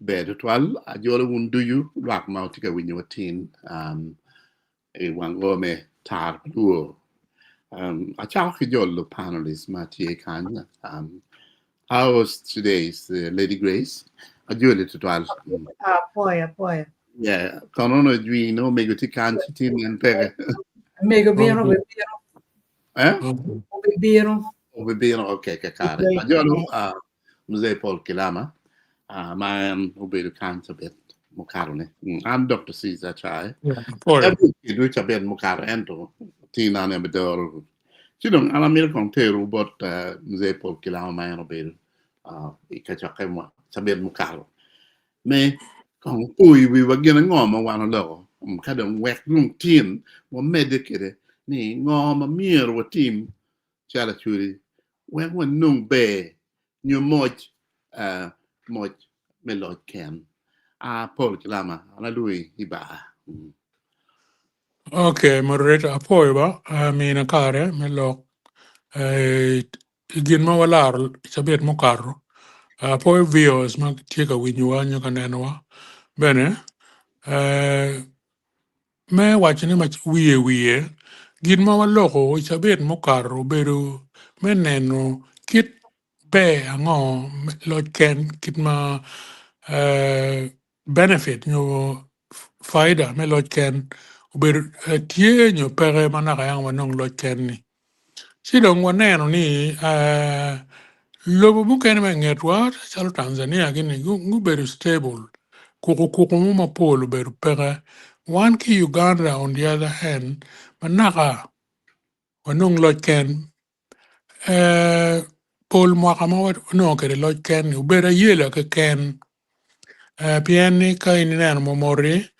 bedo twal ajola un duyu lwak ma tika winyo watin e wango me tar luo achao ki jolo panelists ma tie kanya how was today's Lady Grace ajola twal Poi. yeah konono jwi no mego tikan chitin en pere Mega biro, biro, eh biro. Ubibino okay kakare ajolo mzee Paul Kilama ma ubedo kansa bit mukarone I'm Dr. Caesar Chai every which abet mukar ento tina ne bedor sidong ala mil kong teru bot mzee Paul Kilama ma eno bedo ikachake mo sabet mukaro me kong pui wi wagina ngoma wana lo kadang wek lung tin mo medikere ni ngoma mir watim chala churi when nung be new much much melod can Paul Kilama ana lui iba Okay, moderator apoy ba mina kare melo gin ma walar sabet mo karo apoy viewers ma tika winywa nyoka nenwa bene me wachini ma wiye gin ma waloko sabet mo karo beru meneno kit be ango lo ken kit ma benefit nyo faida me lo ken uber tie nyo pere manaka yang wanong lo ken ni sidong waneno ni lobo buken me ngetwa chalo Tanzania gini gu beru stable kuku mu mapolo beru pere one ki Uganda on the other hand manaka wanong lo ken pol mwaka ma no kere lo ken ubera yela ke ken pieni ka ininen momori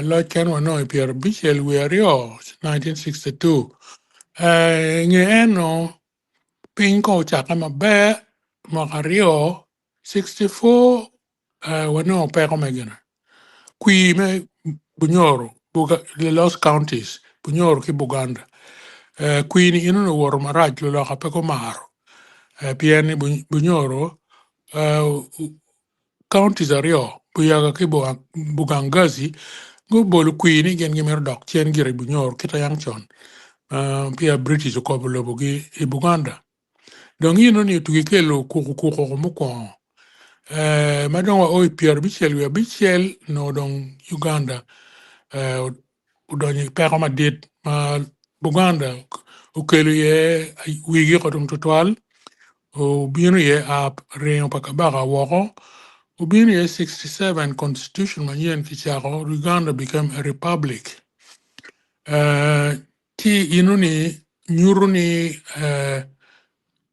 lo ken wano Pierre Bichel Wiario 1962 nge eno pinko chaka mabe mwaka 64 wano peko megina kui me Bunyoro the Lost Counties Bunyoro ki Buganda kui ni ino no woro maraj lo ka peko maro pieni Bunyoro counties ario buyaga ki Bugangazi go bolu queen gen gimer dok chen gire Bunyor kita yang chon pia British ko bolo bugi e Buganda donc yino ni tugi kelo kuku mo ko madon wa oy Pierre Bichel no don Uganda udoni peko ma dit ma Buganda o kelo ye wigi ko dum total o binu ye a reyon pakabaka woko Ubini 67 constitution manyen kichako Uganda became a republic. Ti inuni nyuruni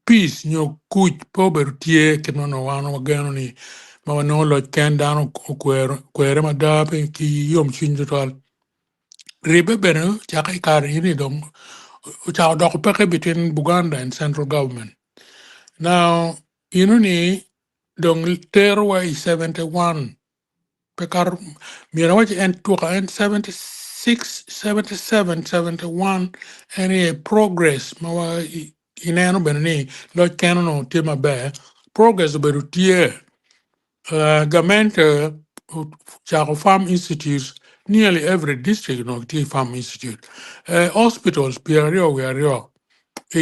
peace nyo kuch pober tie kenono wano wagano ni mawano lo kendano kwere madape ki yom chinjutal. Ribe bene chaka ikari ini dong chaka doko peke between Buganda and central government. Now inuni dong terwa 71 Pekar Mirawaj and Tuka and 76, 77, 71, any progress, Mawa Inano Benani, Lord Canon Tima Bear, progress about a year, government Chaco Farm Institute, nearly every district no Tea Farm Institute, hospitals, Piario, we are a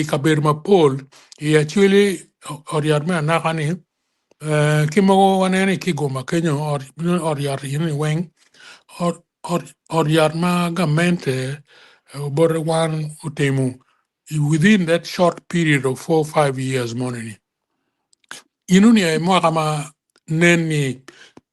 Kabirma Pole, he actually, or Yarma Nakani, Kimo wanene kigoma Kenya or yar yini weng or yar ma gamente bore one utemu within that short period of 4 or 5 years money inuni ay mo kama neni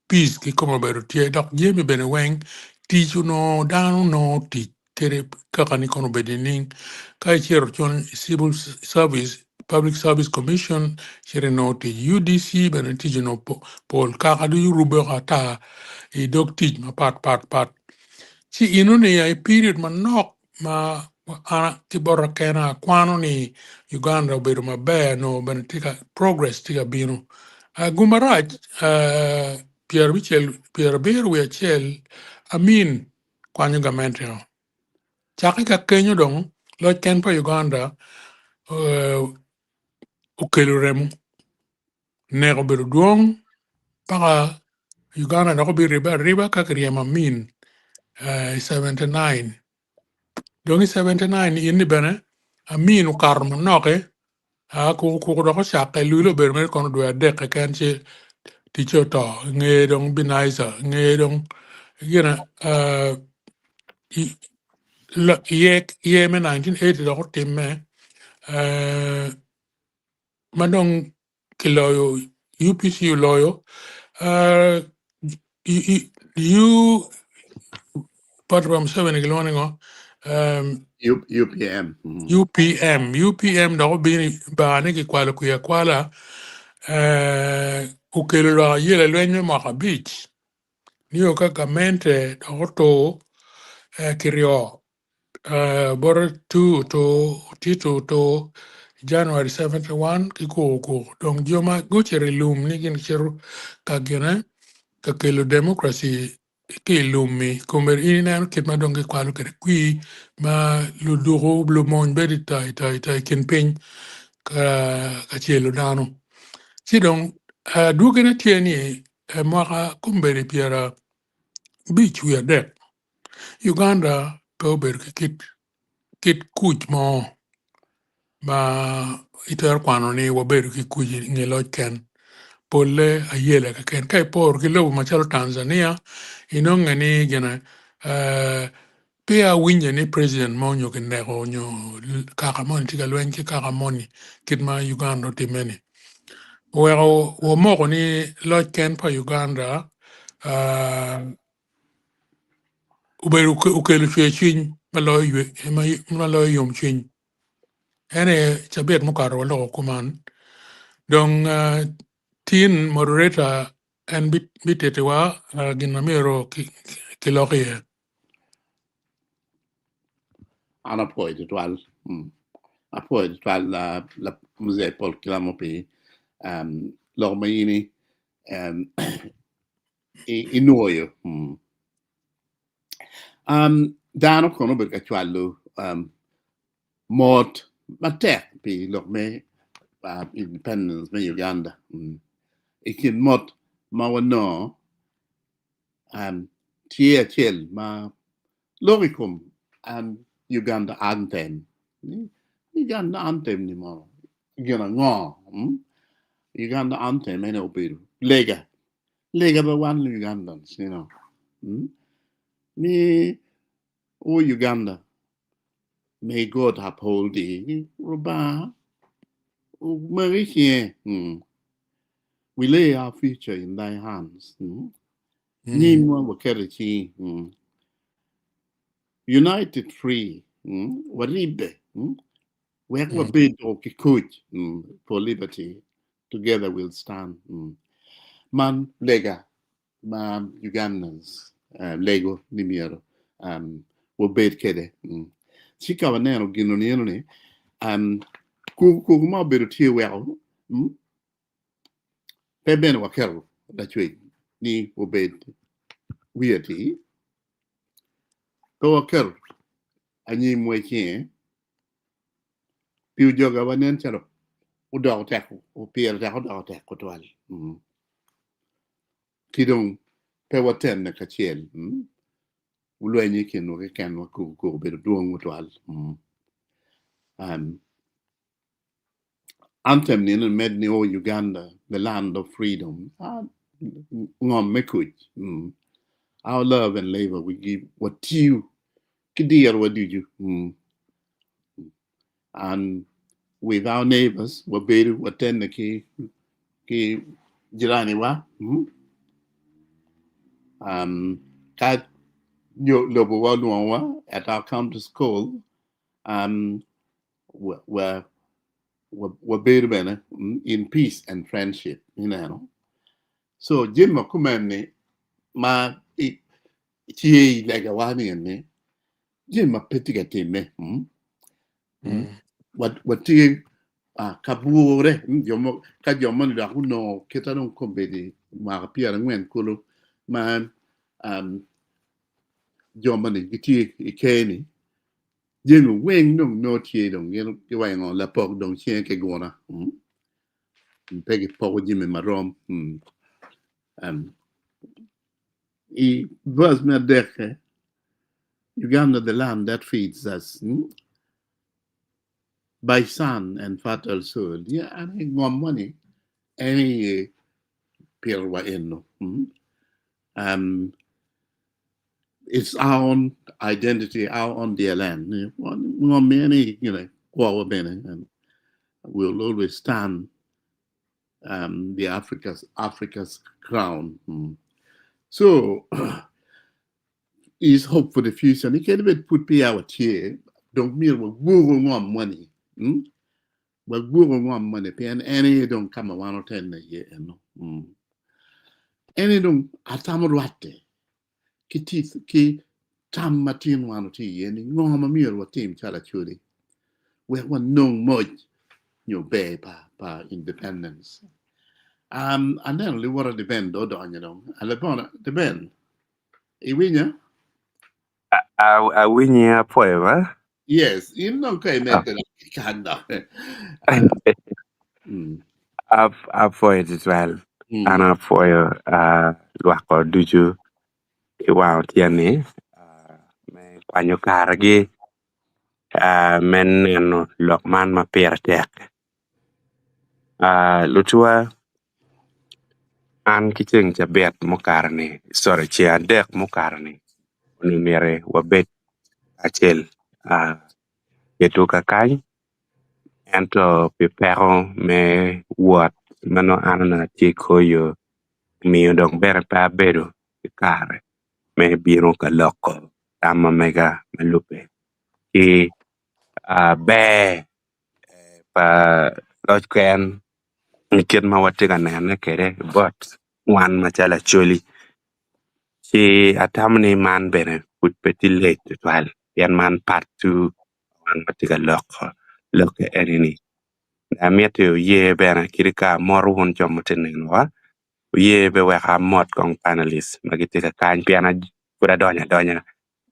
peace ki como beru tie dok jemi bene weng tiju no danu no ti tere kakani kono bedening kai chero chon civil service Public Service Commission chere no ti UDC bene tiju no pol kakadu rube kata I dok tij ma pat si inuni ay period man nok ma ana tibora kena kwano ni Uganda beru mabe no bene tika progress tika bino Gumaraj, Pierre Biru Wiachel, Amin, Kwanya Gamentino. Chakika Kenya dong, Lord Kenpa Uganda, Ukeluremu, Nego Beruduong, Paka Uganda na ko bi riba kakriya mamin 79. Dongi 79 ini bene amin karmo noke ku do ko shaka lulo berme kono do de kan che ti choto nge dong binaisa nge dong gina ye me 1980 do ko timme manong kiloyo UPC loyo you Patram 7 kilongo UPM. UPM da ko bi ba ne ki kwala ku ya kwala ukelo la yele lwenye maka beach niyo kaka mente da ko to kirio bor 2 to tito to January 71 ki ko donc joma gocheri lum ni gin cheru ka gene ka kelo democracy ki lumi kommer inen kit ma dongi kwalu kere kui ma lu duro lu mon bedi tai kin pin ka chelo dano si donc du gene tieni maka kumberi piera beach we are dead Uganda ko ber kit kuch mo ma iter kwano ni wabedo ki kuji ngelo ken pole ayele ka ken kai por ki lo ma chalo Tanzania inonga ni gena pia winje ni president mo nyo kende ko nyo kaka moni tika lwen ki kaka moni kit ma Uganda timeni wo mo ko ni lo ken pa Uganda ubedo ukelu chwe chin ma lo yom chin ene chabet mo karo lo kuman dong tin moderator and bitete wa gina myero kilokie Ana poi di twal. A poi di twal la musei pol kilamo pi lo maini inuoyo. Dano kono berka twallo mort matek pi lo me independence me Uganda. Ikin mot ma wano tie chel ma logicum Uganda anthem. Uganda anthem ni mo. Gina ngo. Uganda anthem ene obiru. Lega ba one Ugandans, you know. Me Uganda. May God uphold thee. Ruba. Marikie. We lay our future in thy hands. Nyimwa wakerichi. United free. Waribe. Wekwa bid o kikuj for liberty. Together we'll stand. Man lega. Man Ugandans. Lego ni myero. Wabed kede. Chika wanero gino ni. Kukuma bedo tie well. Peben wakero. That's way. Ni wabed weirdy. Ko wakero. Anyi mwekien. Piu joga wanen charo. Udaw teko. Upier teko udaw teko twal. Kidong pe waten na kachiel. Ulwenye kino ke ken waku bedo duong utwal. Anthem ni med ni o Uganda, the land of freedom. Ngom mekuj. Our love and labor we give what you kidir what do you. And with our neighbors, wabedu watenda ki jirani wa. Ka lobo wa luwa at our county school. Where in peace and friendship, you know. So Jim Kumani ma tie lega wani ne Jim petiga time. What tie kabure yomo ka yomo da huno ketano kombedi ma pia ngwen kolo man yomani tie ikeni Jim wing no tie dong you wang on la pok dong chien ke gona. Pegi poko Jim marom. It was me deke. Uganda, the land that feeds us by sun and fertile soil. Yeah, I mean, more money. Any pilwa eno. It's our own identity, our own dear land. Many, and we'll always stand the Africa's crown. So is hope for the future. You can't even put pay out here. Don't mean we're want money. But we're want money. And any don't come around or 10 a year. Any don't atamarwate. Ki tam matin one tea and no mamir what team chala chuli. We want no much bay pa independence. And then only what depend on Alabama depend. Iwinya? I win ya poema. Yes, you know Uganda. Apoyo as well. And apoyo wako duju iwao tiani me kwanyo karagi men neno lokman ma pera tek. Lutua an kicheng chabet mokarni. Sorry, chia dek mokarni. Unumere wabet achel yetuka kany. Ento pipero me what mano anana chiko yo miyo dong bere pa bedo kare me biro ka loko tama mega malupe ki be pa lojken nikit ma watiga nene kere but wan machala Acholi ki atamni man bene put peti late twal yan man part 2 wan watiga loko enini Amiete ye bena kirika moru hon jomoten wa ye be wa mot kong panelist magitika kan piana pura donya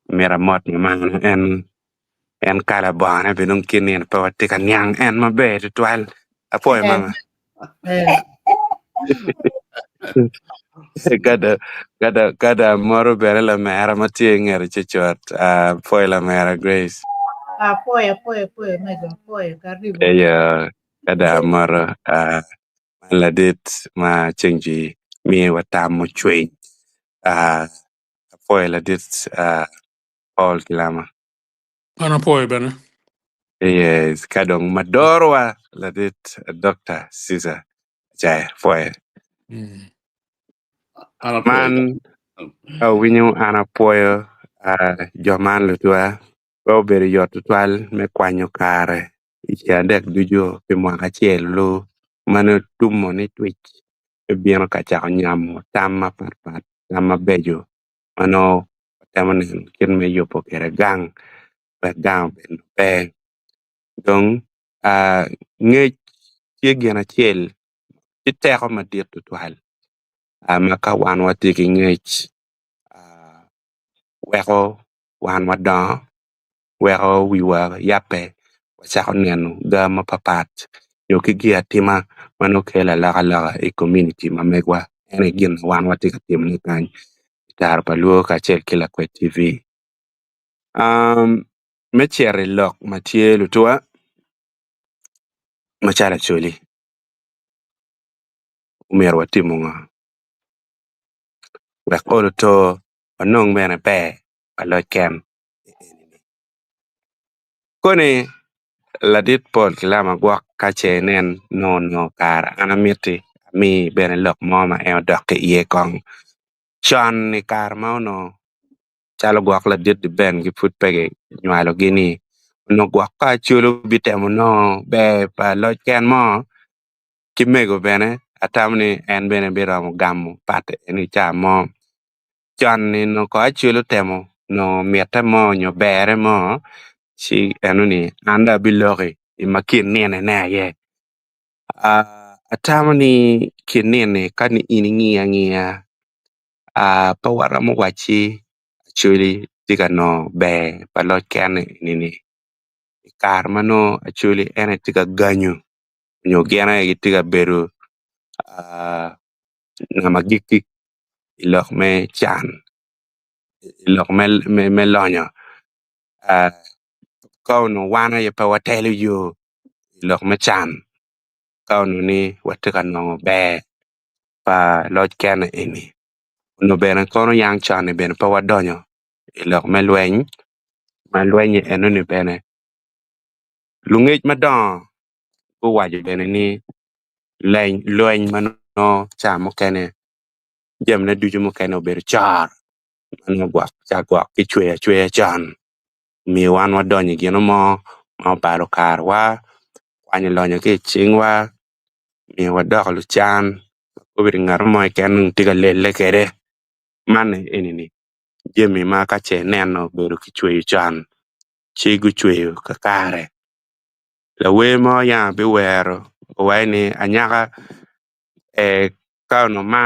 mera mot man en kala bana be nung kinin pa watika nyang en mabe twal apoy mama gada moru bere la mera matie ngere chichot poy la mera Grace Apoya, mega, apoya, karibu. ya gada moru la dit ma chenji mi watamu chwe apoy la dit Paul Kilama Anapoyo bene. yes kadong madorwa la dit Dr. Caesar Jai foy man winyu anapoyo joman lutua beri yot twal me kwanyo kare icha dek dujo pe mwaka chiel lu mano tumo ni twitch bino kacha nyamo tama pat tama bejo mano tamanen kin me yopo kere gang ben pe dong ngej ye gena chiel iteko madir twal maka wan watiki ngej weko wan wadon weko wiwa yape wachako neno gama papat yo kigia tima mano kela laga e community mamegwa ene gin wan watika tim ni kany tar paluo ka chel kila kwe TV mechere lok matie lutua machala Acholi umero watimu nga wekolo to wanong mene pe alokem kone ladit Paul Kilama gwak kache nen no kara anamiti mi bene lok moma doke iye kong Sean ni kar mauno chalo gwak ladit di ben gi put pege nywalo gini no gwak ka chulo bitemo no be pa loken mo kimego bene atamni en bene biro gamu pate eni chamo Sean ni no ko chulo temo no miete mo nyo bere mo si enuni anda bilogi imakin nene na ye atamani kinene kani iningia pawara mo wachi Acholi tiga no be palot kane nini kar mano Acholi ene tiga ganyo nyo gena tiga beru na magiki ilok me chan ilok me lonyo kauno wana ye pa watelu yo ilok me chan kauno ni watika no be pa loj kene ini no bene kono yang chan bene pa wadonyo ilok me lweny eno ni bene lungej madon ko waje bene ni lweny mano chamo kene jamne duju mo kene ober char mano gwak kichwe chan mi wan wadonyo gino mo ma paro kar wa kwany lonyo ki chingwa mi wadok lu chan obir ngar mo ken tiga lele kere mane enini jemi ma ka che neno beru kichwe chan chigu chwe ka kare la we mo ya be wero ni anyaka kauno ma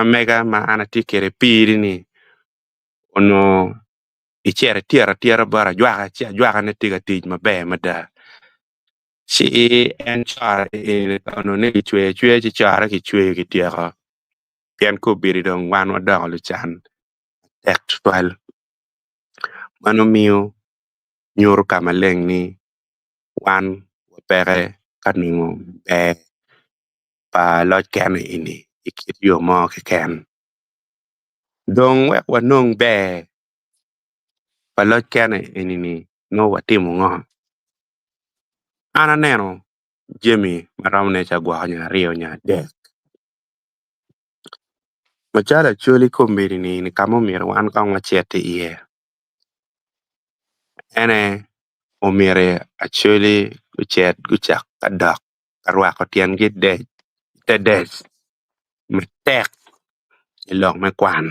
mega ma anatikere piri ni ono ichere tiara bara jwaka ne tiga tij mabe mada si en char ono ne chwe chi chara ki chwe ki tiara pian ko biri dong wan wadong lu chan actual mano miyo nyoru kamaleng ni wan wapere kaningo pa loj kene ini ikit yo mo ke ken dong wek wanong be pa loj kene ini ni no watimu ngo ana neno jemi maram ne chagwa nya rio nya de machala choli kombiri ni kamo mir wan ka ngachete iye ene omire acholi kuchet kuchak kadak karwa ko tian git de tedes metek ilok me kwan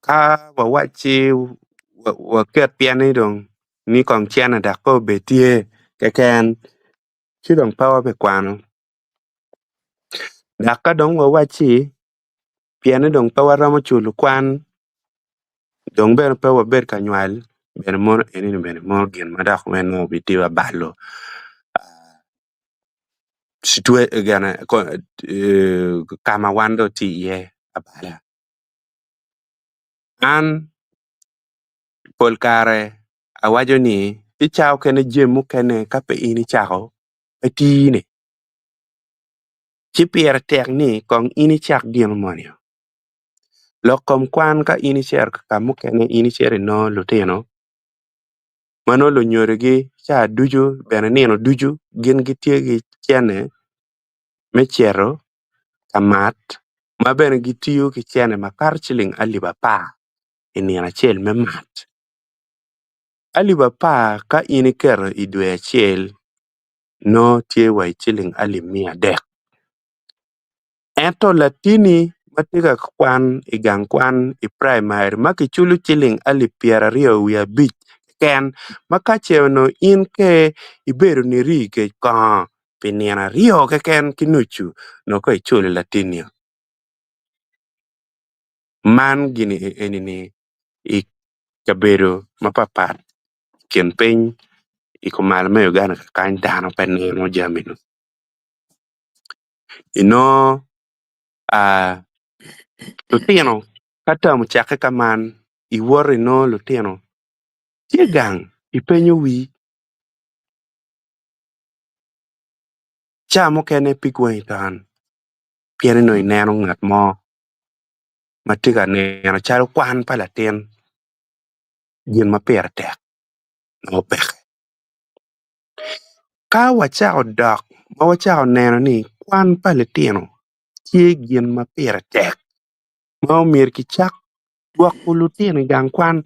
ka wachi wa ket pian dong ni kong chiana da ko betie keken chidong pawa be kwano da ka dong wachi pian dong pawa ramo chulu kwan dong ber pawa ber kanywal ber mon eni ber mon gen madak men no bitiwa balo situe gana kama wando ti ye abala an polkare awajo ni ichao kene jemu kene kape ini chao etine chipier tek ni kong ini chak dien monio lokom kwan ka ini cher kamu kene ini cher no lutino mano lo nyoregi cha duju bene nino duju gin gitie gi chene mechero kamat ma bene gitiyo ki chene makar chiling aliba pa inina chel me mat aliba pa ka ini kero idwe chel no tie wai chiling alimia dek ento latini matiga kwan igang kwan i primary maki chulu chiling alipiera rio wia bich ken makache no in ke iberu ni ri ke ka piniana rio ke ken kinuchu no ko ichulu latini man gini enini i kaberu mapapat ken piny ikumal me Uganda kany dano peneno jamino ino lutino kata muchake kaman iwori no lutino tiegang ipenyo wi chamo kene pigwen tan piene no ineno ngat mo matiga neno chalo kwan palatin gin mapier tek no pek ka wachao dok ma wachao neno ni kwan palatino tie gin mapier tek ma omir ki chak dwak lutino gang kwan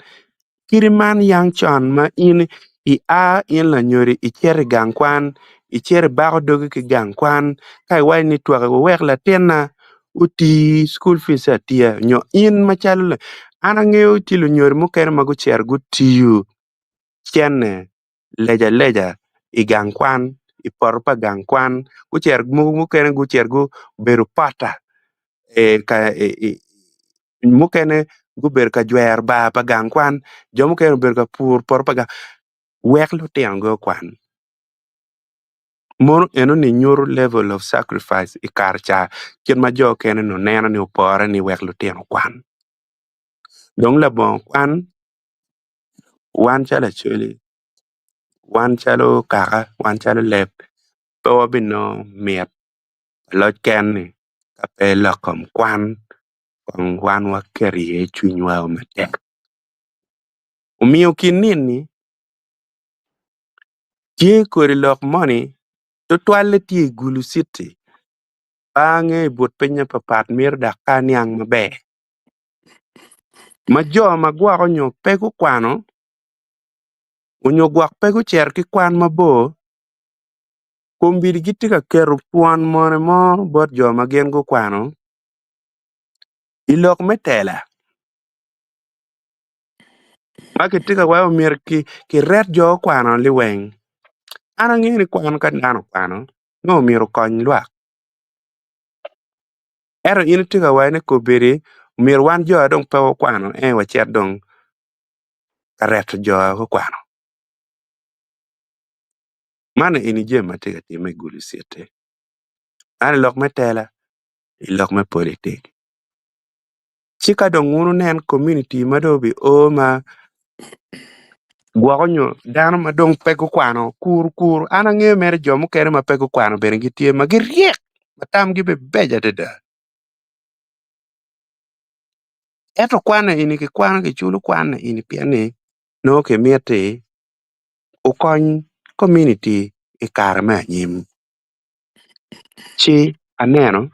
kiriman yang chon ma in in la nyori ichere gang kwan ichere bago dogi ki gang kwan kai wai ni twaka wek la tena uti school fees atia nyo in machalo ana ngeo tilo nyori mokere mago cher gutiyu chene leja i gang kwan i porpa gang kwan gucher mokere gucher go beru pata mukene guber ka jwer ba pa gang kwan jomo kene ber ka pur por pa gang wek lu tiang go kwan Mono eno ni nyuru level of sacrifice I karcha ken ma jo kene no neno ni opore ni wek lutino kwan. Dong la bon kwan wan chala Acholi, wan chalo kaka, wan chalo lep, to bino miet loj ken ni kape lokom kwan kong wan wa keri chunywa o matek. Umiyo kinini tie kori lok money to twale tie Gulu City bange bot penya papat mir dakani ang mabe. Majo magwako nyo pego kwano unyo gwak pego cher ki kwan mabo kumbiri gitika keru puan mone mo bot jo magen go kwano ilok metela makitika wayo mir ki ret jo kwano liweng ana ngini kwano ka dano kwano no miro kony lwak ero in tika wayo ne kubiri mir wan jo dong pego kwano wachet dong karet jo go kwano mana ini jema tika time Gulu City ana lok metela ilok me politik chika dong unu nen community madobi o ma gwako nyo dano madong pego kwano kur ana ng'eyo mere jomo kere ma pego kwano bere gitie ma giriek matam gibe beja deda eto kwana ini ki kwano ki chulu kwana ini piani no ke miete ukony community I kare me anyim chi aneno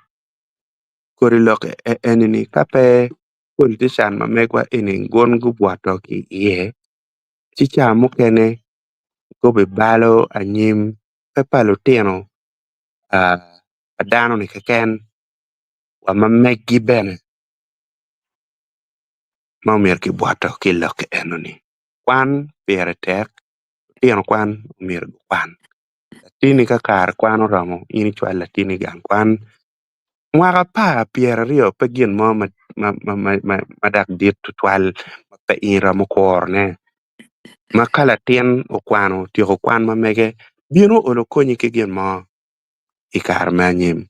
kori lok enini kape politician ma megwa ini gon gu bwato ki iye chicha mukene gobe balo anyim pepalo tino dano ni keken wa ma meggi bene ma umir ki bwato ki lok enoni kwan pere tek tino kwan umir kwan latini ka kar kwan oromo ini chwal latini gan kwan mwaka pa piere rio pe gin mo madak dit tutwal pe ira mokorne makala tin okwano tioko kwan ma mege bino olo konyi ki gin mo I kar me anyim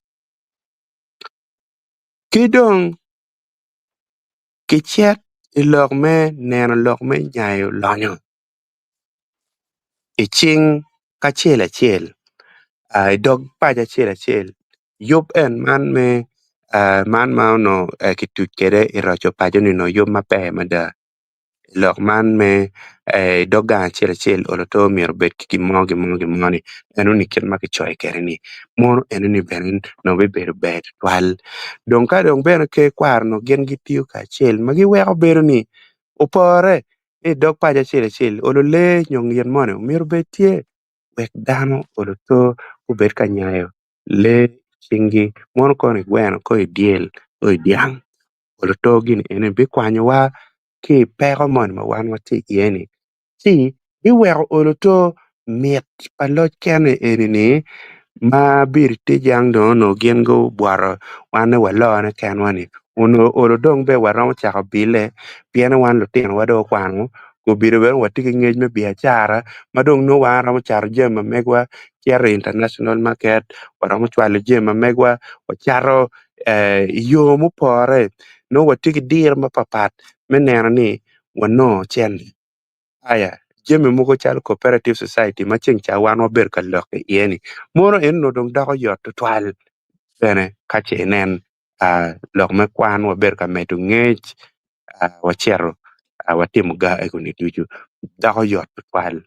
kidong kichek ilok me neno lok me nyayo lonyo iching kachel achel dog paja achel yop en man me man ma no kituch kede irocho pajo ni no yop mape mada lok man me doga achel olo to mier bet ki gimoni enu ni ken makichoy kere ni mono enu ni benen no be bedo bet twal dong ka dong beno ke kwar no gen gitiyo ka achel magi weko bedo ni opore dog paja achel olo le nyong yen mone mier betie wek dano olo to ubet ka nyayo le chingi mono koni gweno ko idiel ko idiang olo to gini ene bi kwanyo wa ki peko mon ma wan wati yeni si iweko olo to miet paloj kene enini ma bir tijang no gien go bwaro wane walone ken wani uno olo dong be waromo chako bile piene wan lutino wado kwano ko biro ben watiki ngej me biashara madong no wan romo charo jema megwa kere international market waromo chwalo jema megwa wacharo yo mupore no watiki dir mapapat meneno ni wano chende aya jemi moko chalo cooperative society ma cheng cha wan waber ka loke yeni mono en no dong dako yot twal bene kache nen lok me kwan waber ka medo ngech wachero watimo ga egoni duju dako yot twal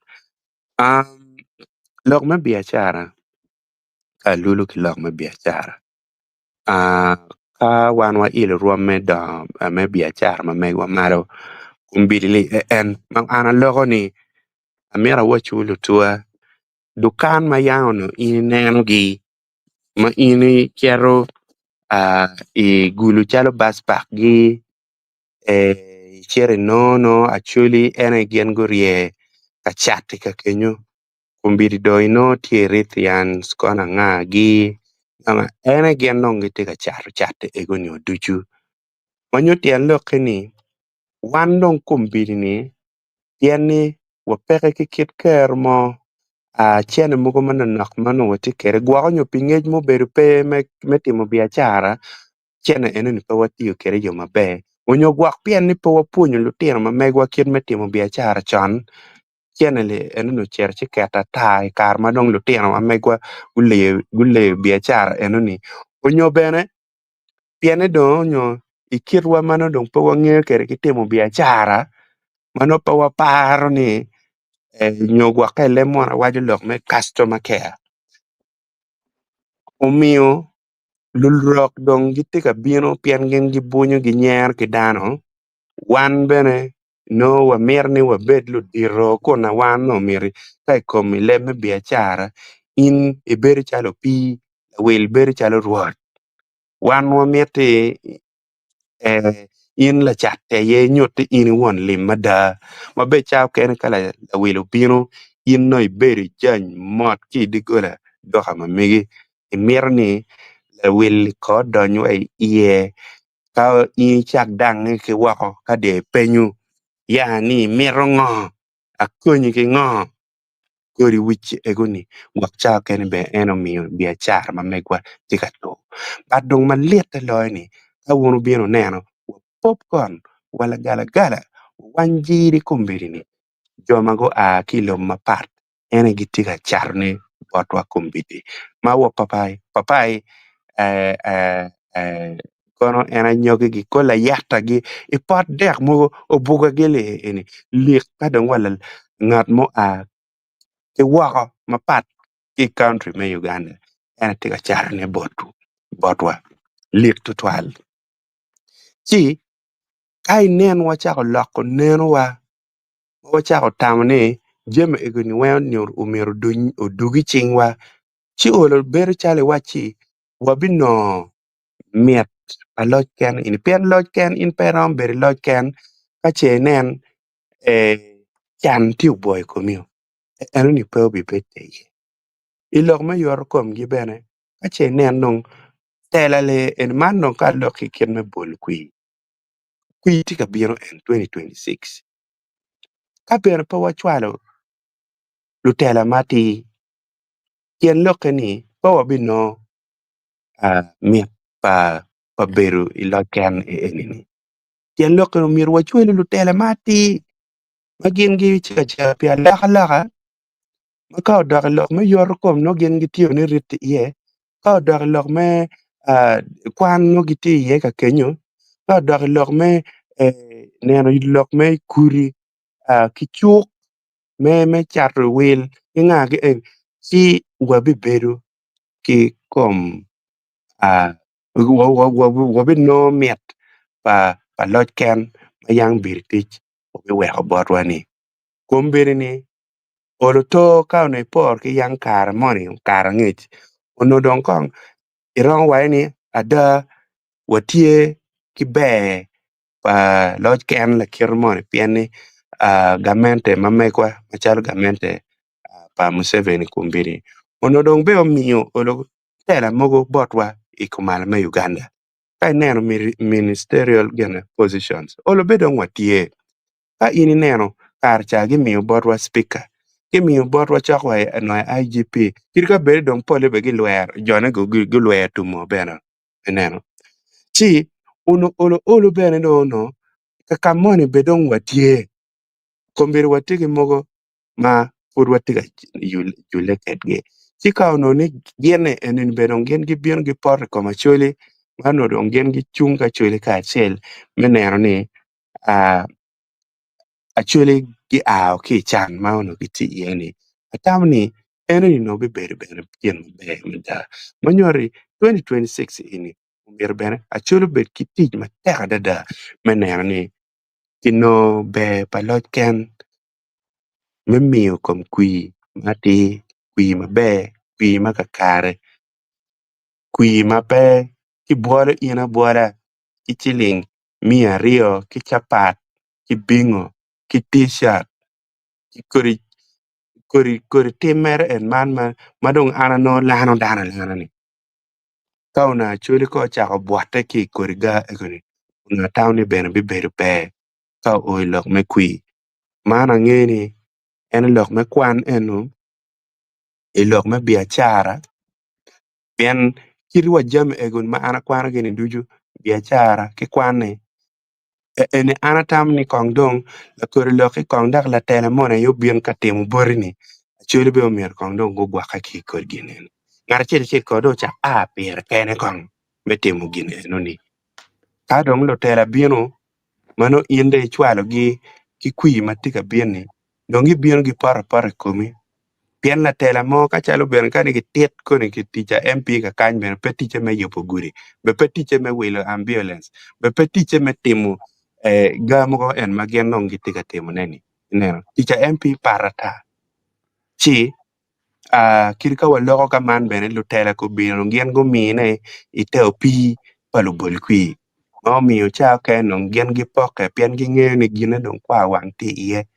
lok me biashara ka lulu ki lok me biashara ka wan wa ilo ruom me do me biashara ma megwa malo kumbili en ana logo ni amira wachulo tua dukan ma yango no ini neno gi ma ini kero I Gulu chalo bus park gi chere no Acholi ene gen gorie kachati ka kenyo kumbiri doi no tiere thian skona nga gi ene gen nongi tika chate egoni oduchu manyo tian lokeni wan dong kumbiri ni tiani wapeke ki kit ker mo Cene mogo manonok manowati kere gwako nyo pingej mo bedo pe me timo biashara cene ene ni pe watiyo kere yo maber onyo gwak pien ni pe wapuonyo lutino ma megwa kit me timo biashara chon cene li ene no cer ci keta tai kar madong lutino ma megwa guleyo biashara ene ni onyo bene piene do onyo ikirwa mano dong pe wang'eyo kere kitimo biashara mano pe waparo ni nyo gwaka lemon wajo lok me customer care omiyo lulrok dong giti ka bino pien gin gibunyo ginyer ki dano wan bene no wamir ni wabed ludiro kuna wan no miri kai komi leme biashara in iberi chalo pi wil beri chalo ruot wan wamiti in la chatte ye nyuti in won lim mada mabe chao ken kala wil bino in no iberi jany mot ki digola doha mamigi imir ni will ko donyo e iye ka i chak dang ki wako ka de penyu yani miro ngo akonyi ki ngo kori wich egoni wak cha ken be eno biachar ma megwa tikato badong maliet loy ni ka wonu bino neno popcorn wala gala wanjiri kumbiri ni joma go a kilo mapat ene gitika charne botwa kumbidi mawo papai kono ena nyogi gi kola yata gi ipot dek mo obuga gele eni lik kadang wala ngat mo ki wako mapat ki country me Uganda ena tika charne botwa lik tutwal ci kai nen wachako loko neno wachako tamne jeme egoni wen nyor umero odugi chingwa ci olo bero chale wachi wabino miet a loj ken in pien loj ken in perom beri loj ken ka che nen chan tiu boy komio eno ni pe obi bete ye ilok me yor kom gi bene ka che nen nong tela le en man nong ka lok ki ken me bol kui tika biro en 2026 ka bere pe wachwalo lutela mati kien loke ni pe wabino miet pa beru iloj ken enini kien loke no mir wachwelo lutela mati magin gi chika pia laka ma ka odok lok me yor kom no gin gitiyo ni rit iye ka odok lok me kwan no gitiyo iye ka kenyo ka odok lok me neno lok me kuri kichuk me chato wil inga gi si wabi beru ki kom wabi no miet pa loj ken ma yang bir tich wabi weko botwa ni kumbiri ni olo to kaune por ki yang kar moni kar ngich ono don kong irong wai ni ada watie ki be pa loj ken la kir moni pieni gamente mamekwa machalo gamente pa Museveni kumbiri ono don be omiyo olo tela mogo botwa ikumal me Uganda kai neno ministerial positions olo bedo ngwatie ka ini neno kar cha gimiyo botwa speaker gimiyo botwa chokwa no IGP kirka bedo dong pole be gilwer jone go gilwer tumo beno neno chi uno olo bene no kaka moni bedo ngwatie kombiri watigi mogo ma pur watiga yule ketge chika ono ni giene enin bedo ngien gi bien gi por ko Acholi mano do ngien gi chunga Acholi ka achel menero ni Acholi gi ki chan ma ono giti yeni atamni eni no be bere pien be meda manyori 2026 ini umbir bene Acholi bet kitij ma tek dada menero ni kino be paloj ken memiyo kom kwi mati kwi mabe kwi makakare kwi mabe kibuolo ina buola kichiling 200 kichapat kibingo ki t-shirt kori timere en man madong anano lano dana ni kauna Acholi ko chako buate ki kori ga egoni una tawni bene bibedo pe ka oi lok me kwi mana ngeni en lok me kwan enu ilok me biashara pien kirwa jam egun ma ana kwana gini duju biashara ki kwane ene ana tam ni kong dong la kore loki kong dak la tele mone yo bien ka temu borini Acholi be omier kong dong go gwa ka ki kor ginen ngar chil kodo cha a pier kene kong me temu ginen noni ka dong lo tela bieno mano inde chwalo gi ki kwi matika bieni dongi bieno gi para komi pien la tela mo ka chalo ben ka ni tiet ko ni ticha MP ka kany ben petiche me yopo guri be petiche me wilo ambulance be petiche me timu gamo en magen non gitika timu neni neno ticha MP parata chi kirka waloko ka man ben lu tela ko bino ngien go mine iteo pi palu bol kwi mo miyo cha ka no ngien gi poke pien gi ng'eyo ni gine don kwa wang ti iye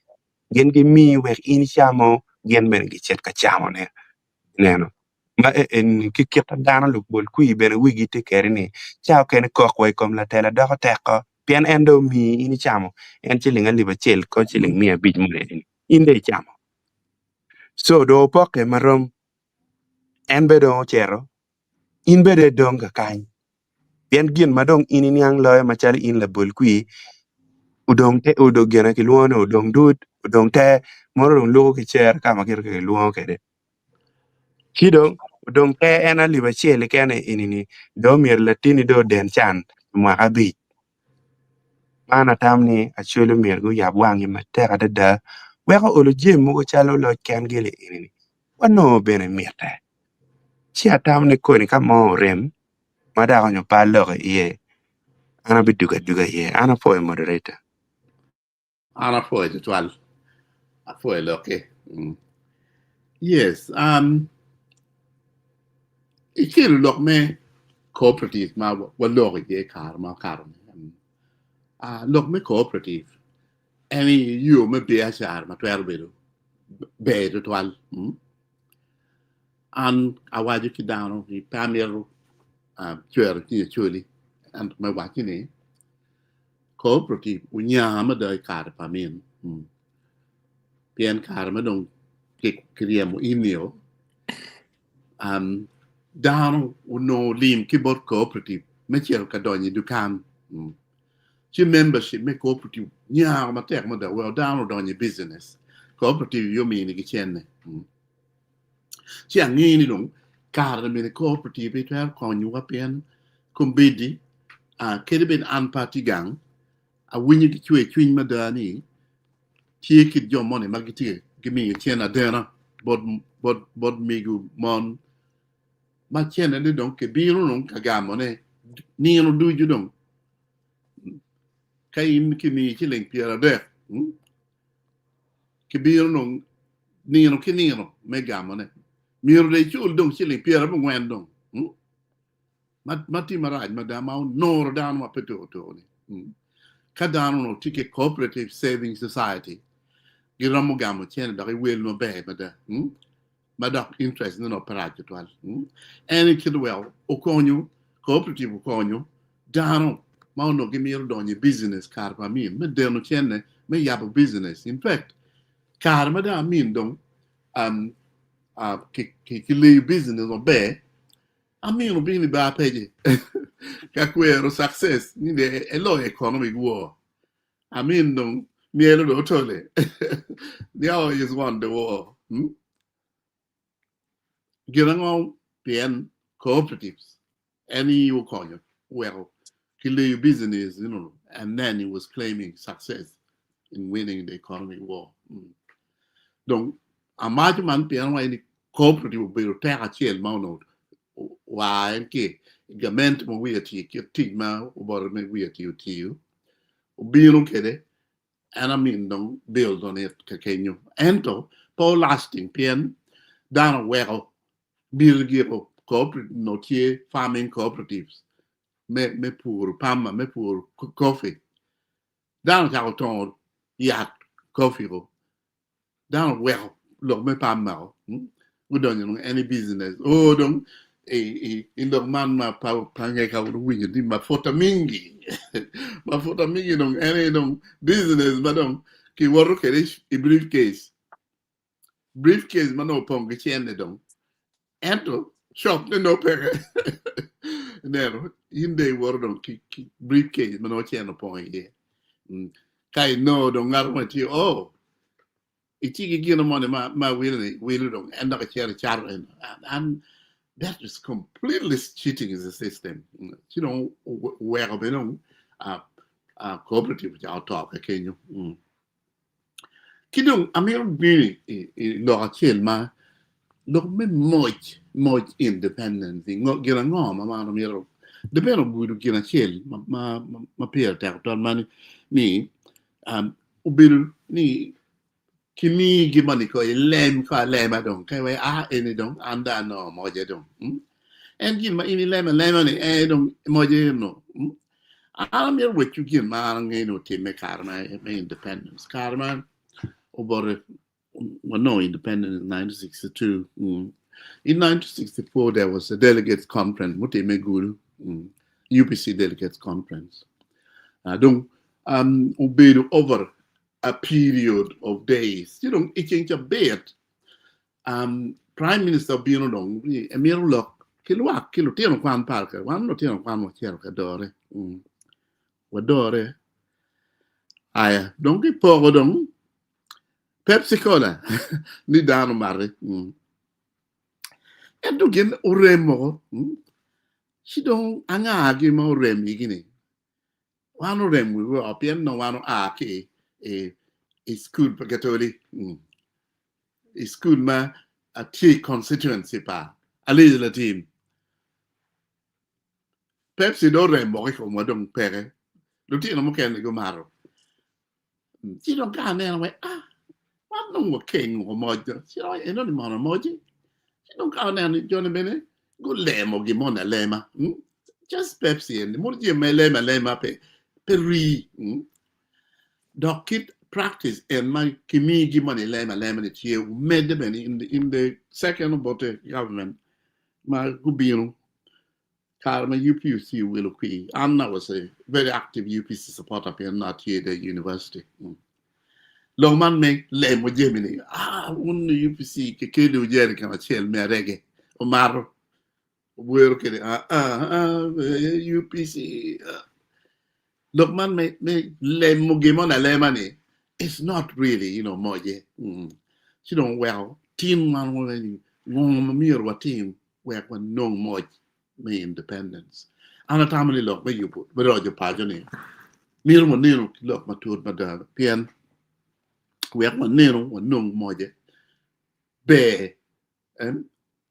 gen gi mi wek in chamo gen ben gi chet ka chamo ne neno ma en ki kita dana lu bol kui ben wigi te kerini chao ken kok wai kom la tela do teko pien endo mi in chamo en chilinga liba chel ko chiling mia bij mo ne inde chamo so do poke marom en bedo chero in bede dong ka kany pien gin madong in yang loye machal in la bol kui udong te udo gena ki luono udong dud udong te moro lugo ki cher kama kir ke luo kede kidong udong te ena liba chele kene inini do mier latini do den chan mwa abi mana tamni Acholi mier go yab wangi mateka dada weko olo jem mugo chalo lo ken gele inini wano bene mierte chi atamni koni kamo rem madako nyo palo ye ana biduga ye ana po moderator Ana foi de twal. A foi loke. Yes. Ikil lok me cooperative ma walok ye kar ma kar. Lok me cooperative. Any you me be ashar ma twel bedo. Be de twal. An awaju ki down ni pamero chwer ki Acholi and my wakini cooperative unya ma da kar pamin. Pien kar ma dong kriemo inio down no lim keyboard cooperative me chero ka donyi dukan chi membership me cooperative nya ma tek ma da well down donyi business cooperative yo mi ni kichenne chi angi ni dong kar me cooperative to have konyu wa pien kumbidi kede ben an party gang a winyi ki chwe ma da ni chi kid jo money magiti gimi chena dena bod migu mon ma chena de don ke biru non kagamone ni no du ju don kay mi mi chilen piera de ke biru non ni no ke ni no me gamone miru de chul don chilen piera mo ngwen don mati maraj madama no dan ma peto to ni kadano no tike cooperative saving society giramo gamo chena da wel no be mada interest no operato twal any kid well okonyo cooperative okonyo dano ma no gimiro donye business car pa min me deno chenne me yabo business in fact car ma da min don ki le business no be amino bini ba peje kakwero success ni de elo economic war amin don mielo do tole they always won the war Girango PN cooperatives, any you call it, well, kill your business, and then he was claiming success in winning the economic war. Donc, a man PN why cooperative will be retained at Chiel Mono. Why, okay, Gament Mowiti, Tigma, or Mewiti to you. Be okay, and I mean, don't build on it, Kakenyo. Ento, Paul lasting PN, down well. Birgiro cooperative notier farming cooperatives me pour pam me pour coffee dans carton yat coffee ro dans well lo me pam ma we don't any business donc in the man ma pa pange ka wi di ma fota mingi donc any donc business ma donc ki woro ke i briefcase ma no pong ke chene donc ento shop no pere nero inde wordon ki briefcase mano cheno point ye kai no do ngarma ti ichigi gino money ma will dong and ka chere char and that is completely cheating in the system. You know, where we know cooperative talk okay you. Kidong amir bini lo chel ma lo me much independence ngo gira ngo ma amiro the beno gudu gira chel ma pier ta ton man ni ubil ni kimi gimani ko lem adong kai we eni dong anda no moje dong and gin ma ini lem ni dong moje no I'm here with you gin ma ngeno te me karma me independence karma over no independence in 1962 in 1964 there was a delegates conference muti me guru UPC delegates conference donc ubedo over a period of days. You know, it change a bit. Prime Minister Bino Dong, Emir Lock, Kilo Tino Kwan Parker, one no Tino Kwan Cherka Dore. Wadore. I don't get poor dong. Pepsi Cola, ni down marry. And to get Uremo, she don't anga mo rem beginning. One of them we were up in no one arcade. A school pagatoli a school ma a tea constituency pa a little team Pepsi do rembo ko mo dong pere lu ti no mo ken go maro ti do ga ne we what no mo ken go mo ti do e no ni mo mo ji ti do ga ne ni jone bene go lemo gi mo na lema just Pepsi and mo ji me lema pe ri dokit practice and my kimigi money lemon here made them in the second about the government my gubino Karma UPC will be Anna was a very active UPC supporter here not here the university Longman make lemo Gemini one UPC kekedu jerry can chill me reggae Omaro work UPC Lokman me lemo gimona lemani it's not really, you know, moje. She don't well. Team man when myero watimu where when no moje me independence. And a time look where you put, but all your pagani. Myero manero look matur madam pian where when nero when no moje be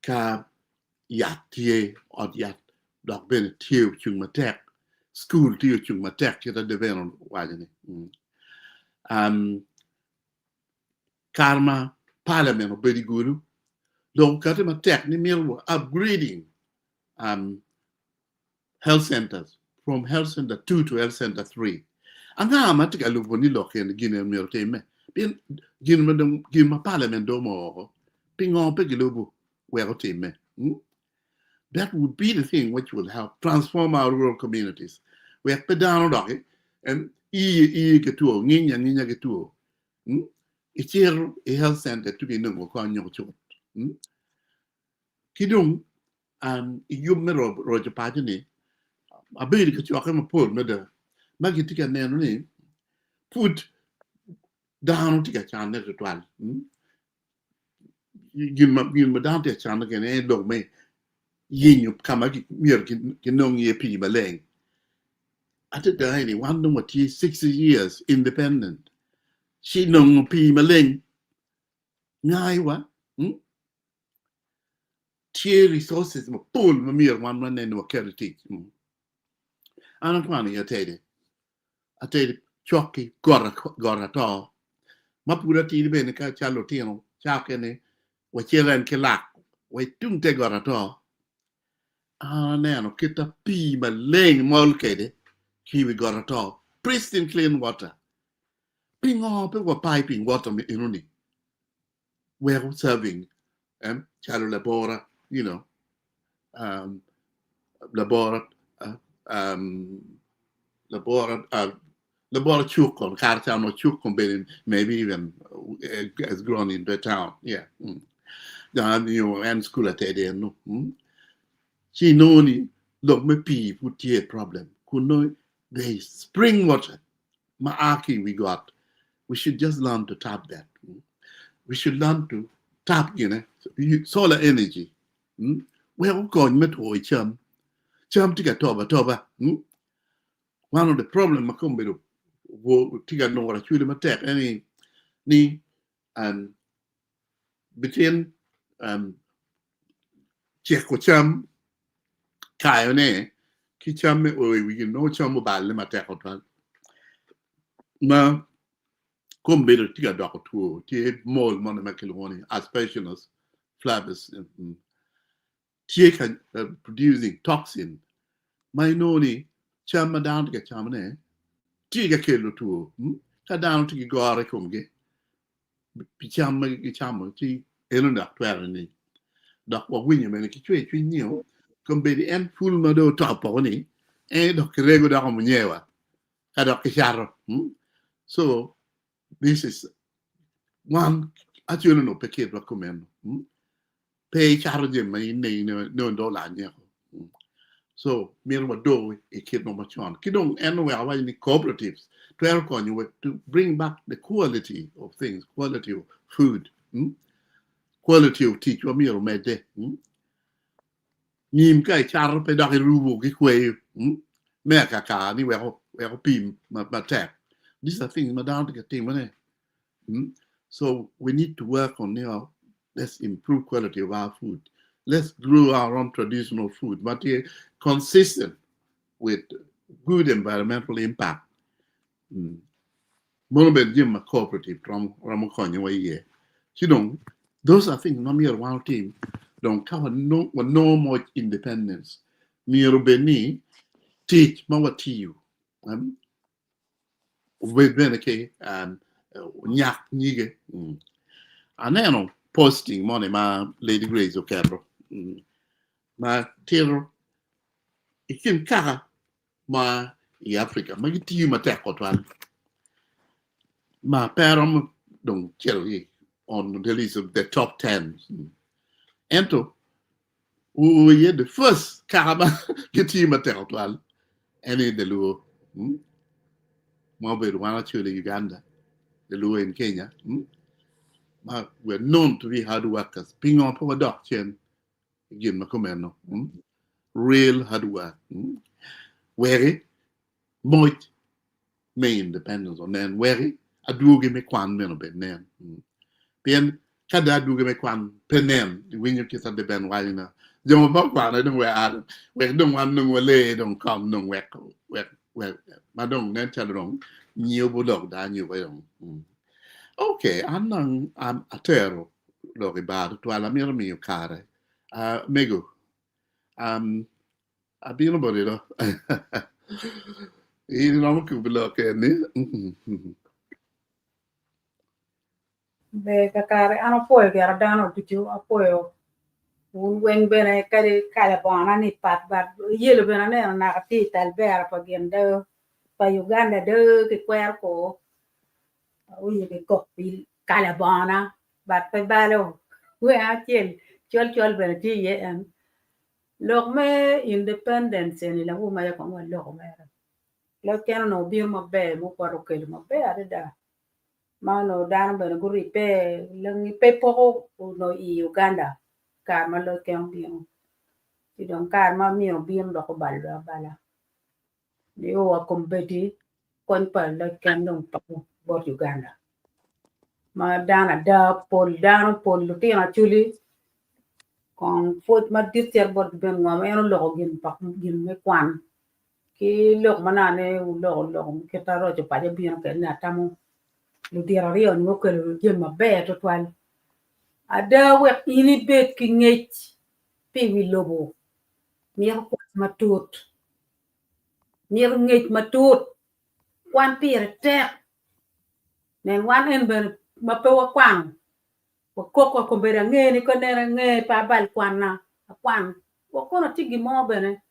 ka yat tie or yat dog ben tiu chung matek school tiu chung matek kita develop wajani. Karma Parliament of Betty Guru, don't cut him a technical upgrading health centers from health center 2 to health center 3. And now I'm at a look when you look in the Guinea Mill team. Being give my parliament domo, ping on Pegilubu, where team. That would be the thing which will help transform our rural communities. We have put down on and get to Nina get to. It's here a health center to be no conyo chot. Kidum you mirror Roger Pagani. A baby that you are poor mother. Magitica nanny put down to get channel at one. You madame the channel again, and dog me. Yin you come again, genong ye pee malang. At the day, one no 60 years independent. She no pee malang. Ngai wa tie resources mo pull mo mir one man and what carry teach anan kwani atede choki gora to ma pura ti be ne ka chalo tino chake ne wa chelen ke lak wa tung te gora to no kita pi ma leng mol kede ki we gora to pristine clean water pingo pe wa piping water inuni we're serving chalo labora you know labora chuk on Kartown or chuk maybe even has grown in the town. Yeah. and school at no. She know ni look me pee put here problem. Could know the spring water. Maaki we got. We should just learn to tap that. We should learn to tap, solar energy. Well, going me to chum to get toba. One of the problem I come with to get no what actually attack any ni and between check with chum kayone ki chum me we no chum about lim attack on ma come better to get doctor to more money macaroni as specialists flavors can producing toxin my noni chum down to get chum ne tiga kelo to ka down to go are come ge picham cham ti eno da twere ni dok wa winya me ki chwe nyo come be en full ma do top ni e dok rego da mo nyewa ka dok charo so this is one actually no perché lo come pay charo je mai nei no dollar nya so mirwa do e kid no machon kidong anywhere why in cooperatives to bring back the quality of things, quality of food, quality of teach wa miro mede nim kai char pe da rubo ki kwe me ka ni we pim ma tap these are things madam to team so we need to work on let's improve quality of our food. Let's grow our own traditional food, but consistent with good environmental impact. Monobe Jim cooperative from Ramakonya way. Those are things not mere one team. Don't cover no more independence. Myero Beni teach mawatiyu. With Beneke and Nyak Nige. And then posting money, my Lady Grace O'Cabro. My tailor, it came Kara, my Africa, my team attack or one. My parents don't tell you on the list of the top 10. Ento, we the first Karama get team attack or one. Any the Luo, Mobile one Acholi Uganda, the Luo in Kenya. We're known to be hard workers. Ping on power doctrine. Again, Macomeno. Real hard work. Wary, moit, may independence on then wary, a dugi me quan men of ben. Then, kada dugi me quan penem, the win you kiss at the ben wine. Don't about one, I don't wear Adam. We don't want no lay, don't come, no whack. Madam, then tell wrong. New bulldog, da new way on. Okay, I'm a terror, Lori Bar, to Alamir mio care. Mego. Abbiamo borrito. Il nome che bello che Be kakare ano poe ke radano pichu apoyo un wen bene kare kala bona ni pat bat yelo bene na ti tal ber pa gende pa Uganda de ke kwer ko uye ke kopi kala bona bat pa balo we a chen chol bene ti ye en lok me independence ni la wu ma ya ko lok me lo ken no bi mo be mo ko ro ke mo be ada mano dan bene guri pe lengi pe poco no I Uganda kar ma lo ken bion ti don kar ma mi bion do ko bala ni o a kompeti kon pa lo ken don pa bot Uganda ma dana da pol lo ti na chuli kon fot ma dister bot ben ngam eno lo gin pa gin me kwan ki lo manane lo ke taro je pa je bion ke na tamu lu dira rio no ko lu jema be to twal ada we ini bet ki ngech pi wi lobo mir ko matut mir ngech matut kwan pi rete nen wan en ber ma pe wa kwan ko be nge ni ko ne nge pa bal kwan na kwan ko no tigi mo bene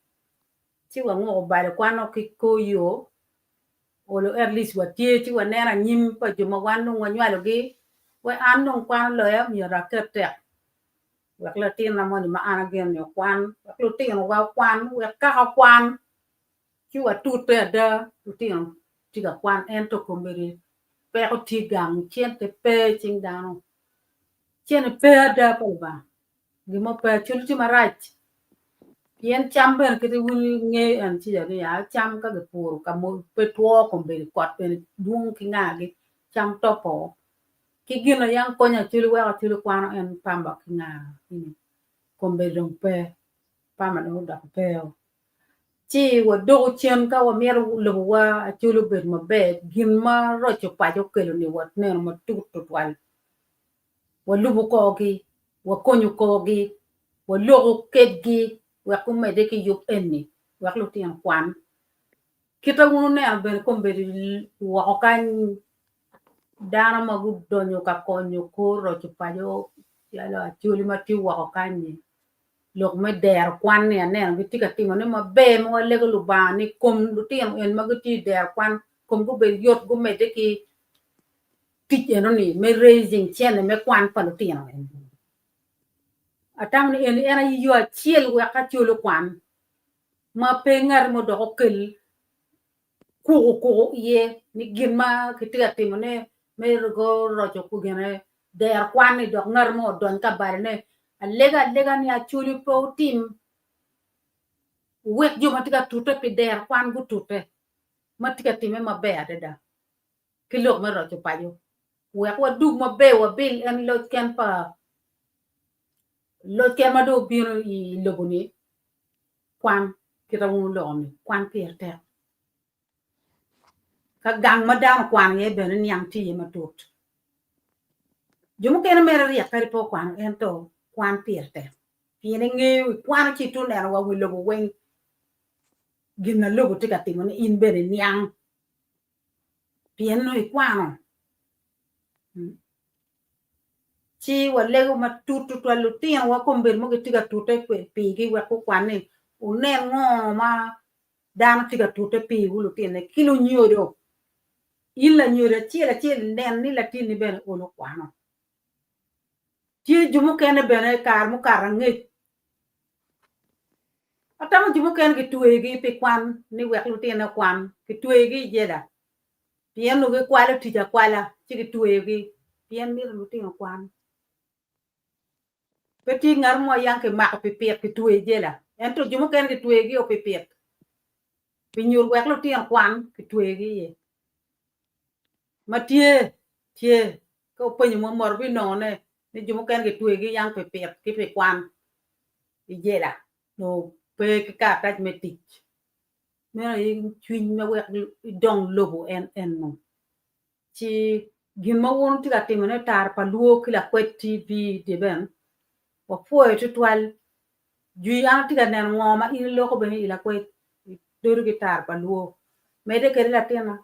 ti wa ngo bal kwan o ki ko yo olo erlis wa tie ti wa nera nyim pa juma wanu wa nywalo gi we an non kwan lo ya mi ra kete wek la tin na mo ni ma ana gen yo kwan wek lu tin wa kwan wek ka kwan ki wa tu te da lu tin ti ga kwan en to ko mbiri pe ko ti gang chen te pe ching dano chen pe da pa ba gi mo pe chul ti marach yen cham ben ke wul nge an ti ya cham ka de pur ka mo pe to ko mbiri kwat pe dung ki ngagi cham to po ki gina yang konya chulu wa chulu kwano en pamba kina ini kombe dompe pama no da pe chi wo do chen ka wa mer lo wa chulu bet ma be gin ma ro chu pa jo kelo ni wat ne ma tu tu wal wa lubu ko gi wa konyu ko gi wa lo ke gi wa ku me de ki yup enni wa lu tian kwan kita wonu ne ben kombe wa kan dana magu donyo ka konyo ko ro chu pa jo ya la chuli ma ti wa kan ni lok me der kwan ne bi ti ka ti ne ma be mo le lu ba ni kom lu ti en ma gu ti der kwan kom gu be yot gu me de ki ti no ni me raising chen me kwan pa lu ti no atam ni en era yo chiel wa ka chulu kwan ma pe ngar mo do kel ko ye ni gin ma ki ti ka ti ne me go ro cho ku gene der kwan ni do ngar mo don ka bar ne lega ni achuli po tim wek jo matika tuta pe der kwan gu tuta matika time ma be ada kilo ma ro cho pa yo wek wa dug ma be wa bil en lo ken ma do biro I lobuni kwan kita won lo mi kwan pierte ka gang ma dam kwan ye be ni yang ti ma tut jumu ken mere ri ka po kwan en to kwan pierte piene nge kwan chi tu ne wa wi lo wen gina lo tika ti mo in be ni yang pien no kwan chi wa le ma tu lu ti wa ko be mo tika tu te pi gi wa ko kwan ni u ne ngo ma dan tika tu te pi u lu ti ne kilo nyodo illa nyodo chi nen ni la ti ni be o lo kwan chi jumu ken be ne kar mu kar nge atama jumu ken ki tuwe gi pe kwan ni wek lu ti na kwan ki tuwe gi jeda pien lu ge kwala ti ja kwala chi ki tuwe gi pien ni lu ti na kwan peti ngar mo yang ke mak pe pe ki tuwe jela en to jumu ken ki tuwe gi o pe pe pi nyur wek lu ti na kwan ki tuwe gi ye ma tie ko pe ni mo mor bi no ne ni jumu ken ki tuwe gi yang pe pe ki pe kwan jela no pe ki ka ta me tich me chwin me wek dong lobo en no chi gin ma won ti ka ti ne tar pa luo ki la kwet tv de ben wa foi to twal ju ya ti ka nen ngoma in lo ko be ni la kwet do ri tar pa luo me de ke la tena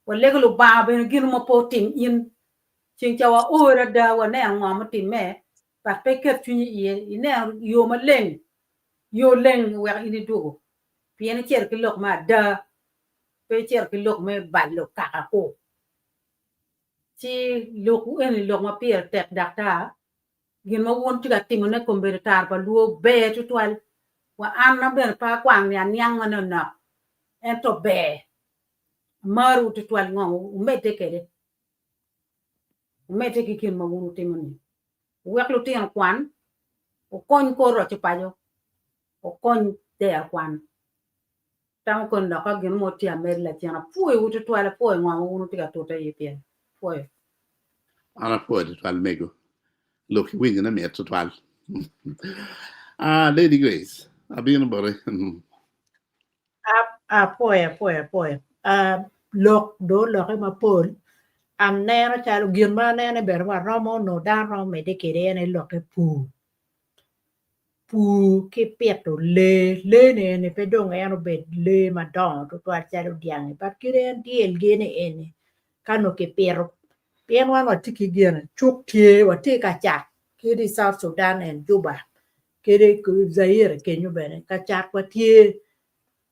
wa le lu ba be gin mo po tim in chin cha wa o ra da wa ne ngoma ti me pa pe ke chwin ye ne yo ma leng yo leng wa ini do pien cher ki lok ma da pe cher ki lok me bal lo ka ko chi lok en lok ma pier tek dakta gin ma won ti ga timo ne ko be tar pa luo be to twal wa an na be pa kwang ya nyang na na en to be maru to twal ngo me te kede me te ki kin ma won timo ni wek lu tin kwan o kon ko ro ti pa yo o kon te kwan tam kon da ka gin mo ti amer la ti na pui u to twal pui ngo won ti ga to te yipien pui ana poi to twal mego look wing na me to twal Lady Grace abino bore poi lok do lok ma pol am ne na chalo gin ma ne ber ma romo no da ro me de kere ne lok e pu ki pieto le ne pe dong e no be le ma don to to chalo diang pa kire diel gene ene kano ke pero pien wan wa tiki gene chuk tie wa ti ka cha kiri South Sudan en Juba kiri ku Zaire ke nyu bene ka cha wa tie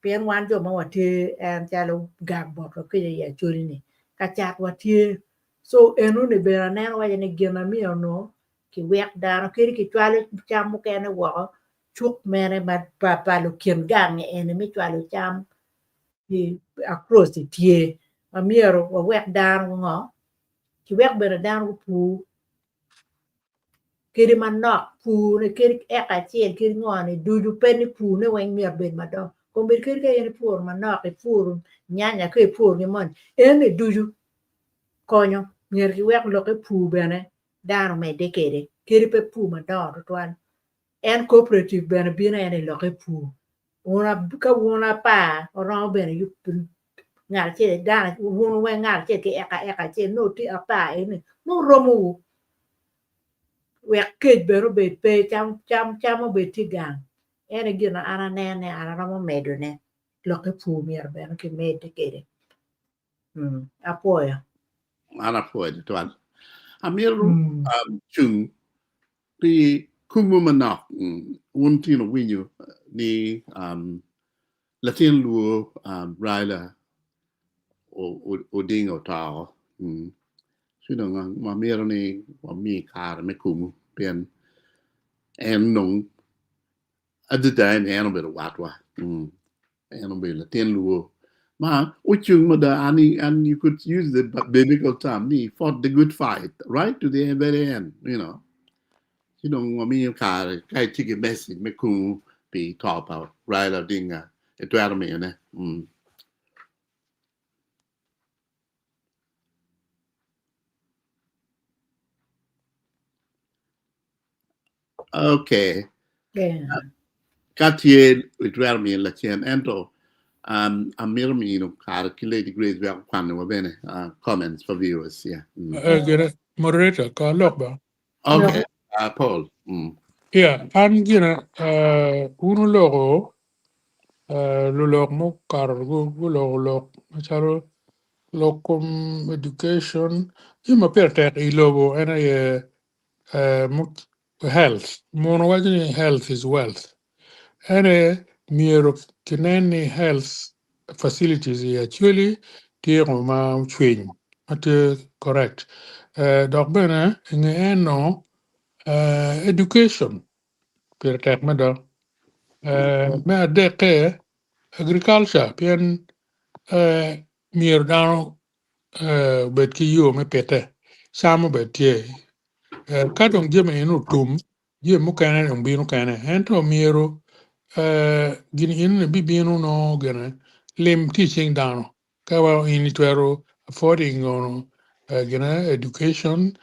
pien wan jo ma wa tie en chalo gam bo ko ke ya chuli ni ka cha wa tie so enu ne bera ne wa ne gena mi no ki wek dano kiri ki chwalo cham mukene woko chuk mene ma palo kien gang ene mi chwalo cham ki across the tie myero wa wek dano ngo ki wek bene dano pu kiri manok pu ne kiri eka chiel kiri ngone dudu peni pu ne weng mier ben madon kombe kiri ke ene pur manok e pur nyanya ke pur ni mon ene dudu konyo mier ki wek loke pu bene dano me dekere kiri pe pu madon twan en cooperative bene bina ene loke pu una ka una pa oro bene yup ngar che dano una we ngar che ke eka che no ti apa ene no romu wek kej bero bet pe cham bet ti gang ene gina ana nene ana ramo medo ne loke pu mier bene ki mede kede apoya ana poe twan amiru chung ti kumu manok tino winyu ni latin luo raila o dingo tao sino nga mamiru ni mi kar me kumu pen en nong adda en bit watwa en bit latin luo ma uchung mada and you could use the biblical term ni fought the good fight right to the very end you know me car kai tiki message me ku be top out right out dinga it were me ne okay katie it were me la chen ento amir me no car kile the great we kwan wa bene comments for viewers yeah Get moderator ka lok ba. okay Paul Yeah, an gina unu logo lulok mo kargo lok macharo lokum education ima pertek ilobo ena ye health mono wajini health is wealth ene miero kineni health facilities actually tiyo ma chwing ate correct dok bene nge eno education pertek mada me adeke agriculture pien mier dano bet ki yo me pete samo bet tie ka dong jeme inu tum je mu kane dong binu kane ento miero gini inu ne bibinu no gene lim teaching dano ka wa ini twero affording on gene education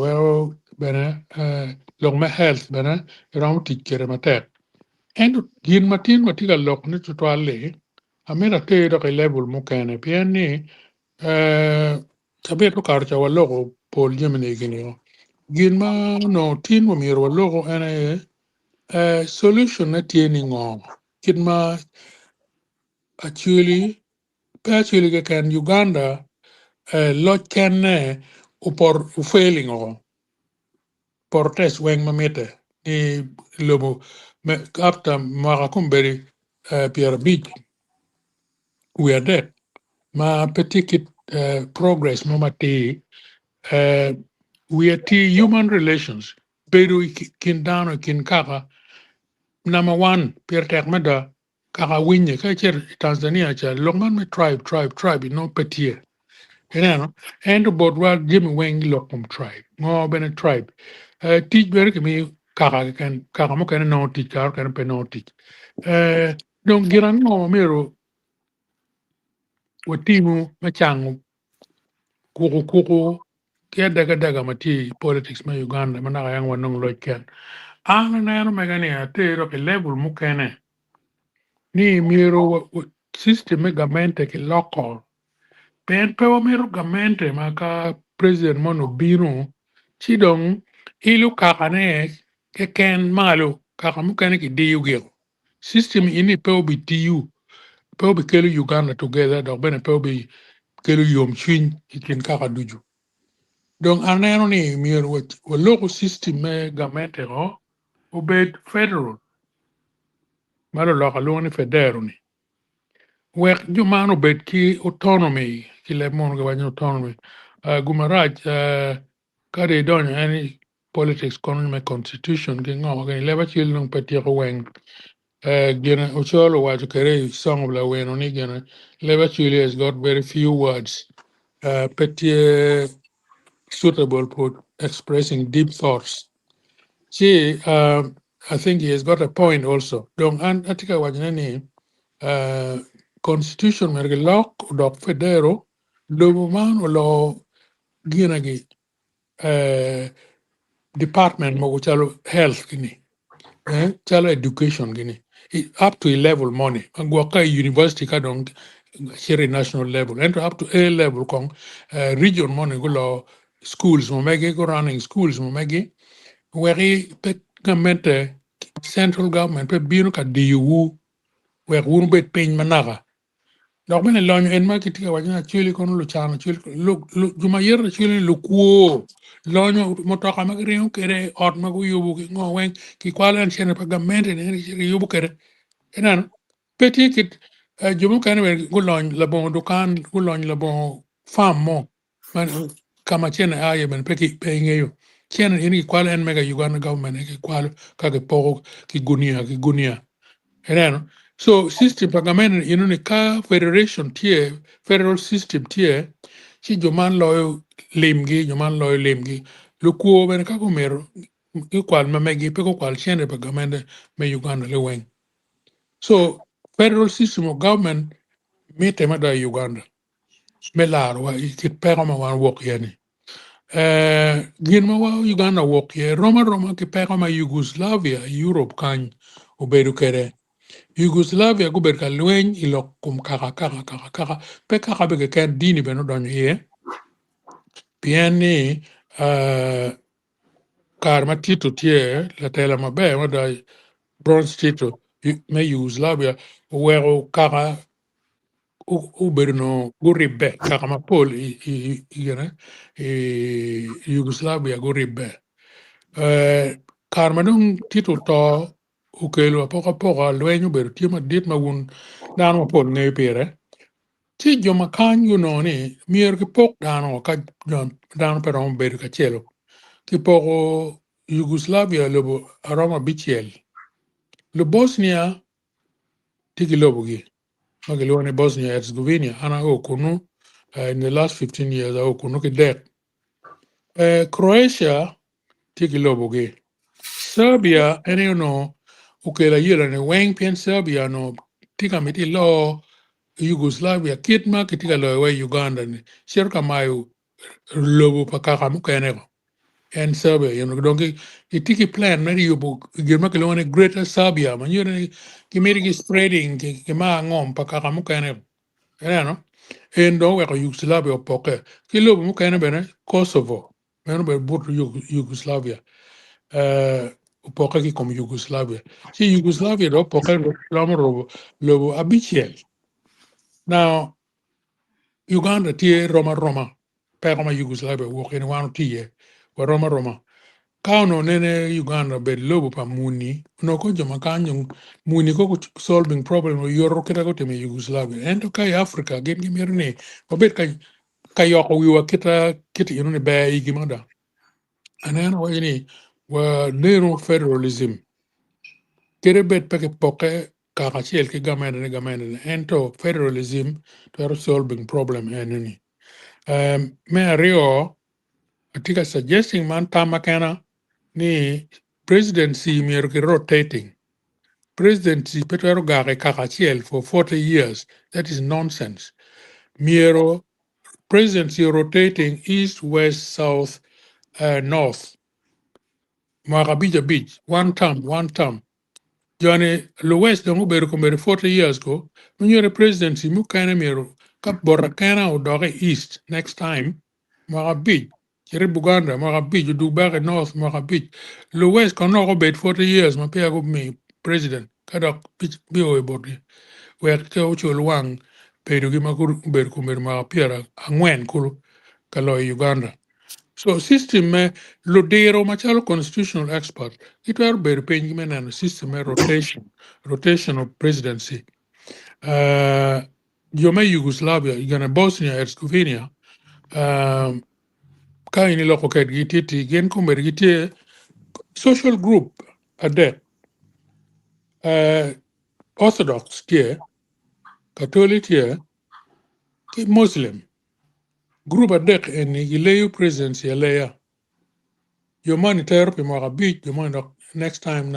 well bene long me health bene ram teach kere matek ento gin matin matiga lok ne tutwale amira te do ke level mu kane piani tabet ko karcha walogo pol jemene gini gin ma no tin mo mir walogo ene solution na tieni ngong kin ma actually ke kan Uganda lo ken ne upor failing o portes weng mamete ni lobo me kapta mara kumberi Pierre Beach we are dead ma petit progress mamati we are human relations beru kin dano kin kaka number one piertek mada kaka winye ka cher Tanzania cha longan me tribe no petie no and about what Jimmy Wang lokum tribe ngo bene tribe teach ber ke mi kaka mo kan no teach kar kan pe no teach don giran ngo mero watimu machangu kuku kia daga mati politics ma Uganda mana yang wanong loiken ana neno megani ate ro ke level mukene ni miro system gamente ke local pen pe o miro gamente maka president mono biro chidong ilu kakane ke ken malu kaka mukene ki diu gil system ini pe obi tiu pe obi kelu Uganda together dok bene pe obi kelu yom chin ikin kaka duju donc aneno ni mier wo local system me gamente ho obed federal malo loka luongo ni federal ni wek jumano bed ki autonomy ki le mon ga wanyo autonomy gumaraj kade donyo any politics economic constitution ki ngo ga leba chil nung peti ko weng gena Acholi wa kere song of la wen oni gena leba chil has got very few words peti suitable for expressing deep thoughts. See, I think he has got a point also. Dong an atika wajnani constitution merge lock dok federo lobo man lo ginagi department mo chalo health gini chalo education gini up to a level money angwaka university ka dong here national level and up to A level kong region money go schools mo megi go running schools mo megi where government central government pe binu ka diu where wun bet pin managa donc mene lonyo en ma kitika wajina chili kono lu chana chili lu juma yer chili lu kuo lonyo motoka magriyo kere ot magu yubu ki ngo wen ki kwala en chene pa gamente ne yubu kere enan peti kit jumu kan wer gulon la bon dukan gulon la bon fam mo man kama chene aye ben peki pe ngeyo chene ini kwala en mega Uganda government ki kwala kage pogo ki gunia enan so system pagamen inuni ka federation tie federal system tie si joman loyo lemgi lu kuo ben ka komero ki kwal mamegi pe ko kwal chene pagamen me Uganda le weng so federal system of government me tema da Uganda me laro wa ikit pega ma wan wok yani gin ma wa Uganda wok ye Roma ki pega ma Yugoslavia Europe kan obedu kere Yugoslavia guber ka lweny ilo kum kaka pe kaka bege ken dini beno donyo ye pieni kar ma Tito tie la tela mabe ma da Bronze Tito me Yugoslavia wero kaka uber no guribe kaka ma pol Yugoslavia guribe kar ma dong Tito to ukelo poka lweny uber tie ma dit ma wun dano pol ne pire ti joma kan ni mier ki pok dano ka dano pero ber ka chelo ki poko Yugoslavia lobo aroma bichiel lo Bosnia tiki lobo gi magelo ne Bosnia Herzegovina ana okunu in the last 15 years okunu ki det Croatia tiki lobo gi Serbia ene no ukela yela ne weng pien Serbia no tika miti lo Yugoslavia kitma kitika lo we Uganda ni shirka mayu lobo pakaka mukene ko and Serbia donc itiki plan na yubu girma kilo ne greater Serbia man yone kimiri spreading ki ma ngom pakaka mukene no en do we ko Yugoslavia poke kilo mukene bene Kosovo men be but Yugoslavia poke ki comme Yugoslavia si Yugoslavia do poke lobo abichiel now Uganda tie Roma pero ma Yugoslavia wo ken wanu tie wa Roma kauno nene Uganda be lobo pa muni no ko joma kanyo muni ko solving problem yoro keta ko teme Yugoslavia ento kai Africa gen gi merne obet ka yoko wiwa kita ne be igi mada anen wa ni wa nero federalism kere bet peke poke kaka chiel ki gamene ento federalism to solving problem eneni me ario atika suggesting man tamakana ni presidency mier ki rotating presidency petero gare kakachiel for 40 years that is nonsense miero presidency rotating east west south north magabija beach one term Johnny Lewis don't go come 40 years ago. When you're a presidency, you can't mirror Cap Boracana or Dore East next time. Marabit, Jerry Buganda, Marabit, you do back at North Marabit. Lewis can not obey 40 years, my pair of me, president. Kadak be away body. Where Chocho Wang paid to give my good Berkumber Marapira and when Kulu Kalo Uganda. So system Lodero machalo constitutional expert. It were very painful and system rotation of presidency. Yome Yugoslavia, igana Bosnia Herzegovina. Kaini loko ket gititi gen kumber gitie social group ade Orthodox here, Catholic here, Muslim group ade and ilayu presidency alaya. Your money therapy beach, your money next time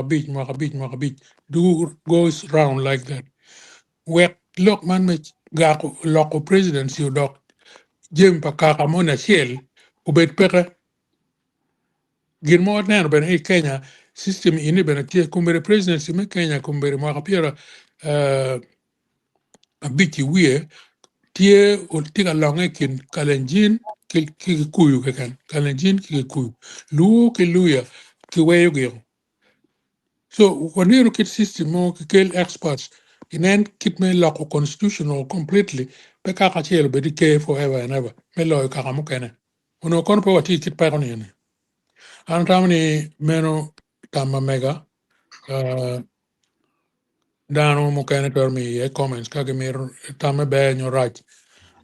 beach do goes round like that. Wek look man me gaku local presidency you doc Jim Pakaka Mona Shell, ubet peke gin mo na ben e Kenya system ini ben tie kumbere presidency me Kenya kumbere makapira a biti wie tie ultiga longe kin kalenjin ki kuyu kekan kalenjin ki kuyu lu ki luya ki weyo gyo so waniru kit system mo ki kel experts inen kit me loko constitutional completely pe kaka chelo be ke forever and ever me loyo kaka mo kene uno kon po wati kit pa kon Antamani meno tama mega dano mo kene tormi e comments kage mir tama be nyo right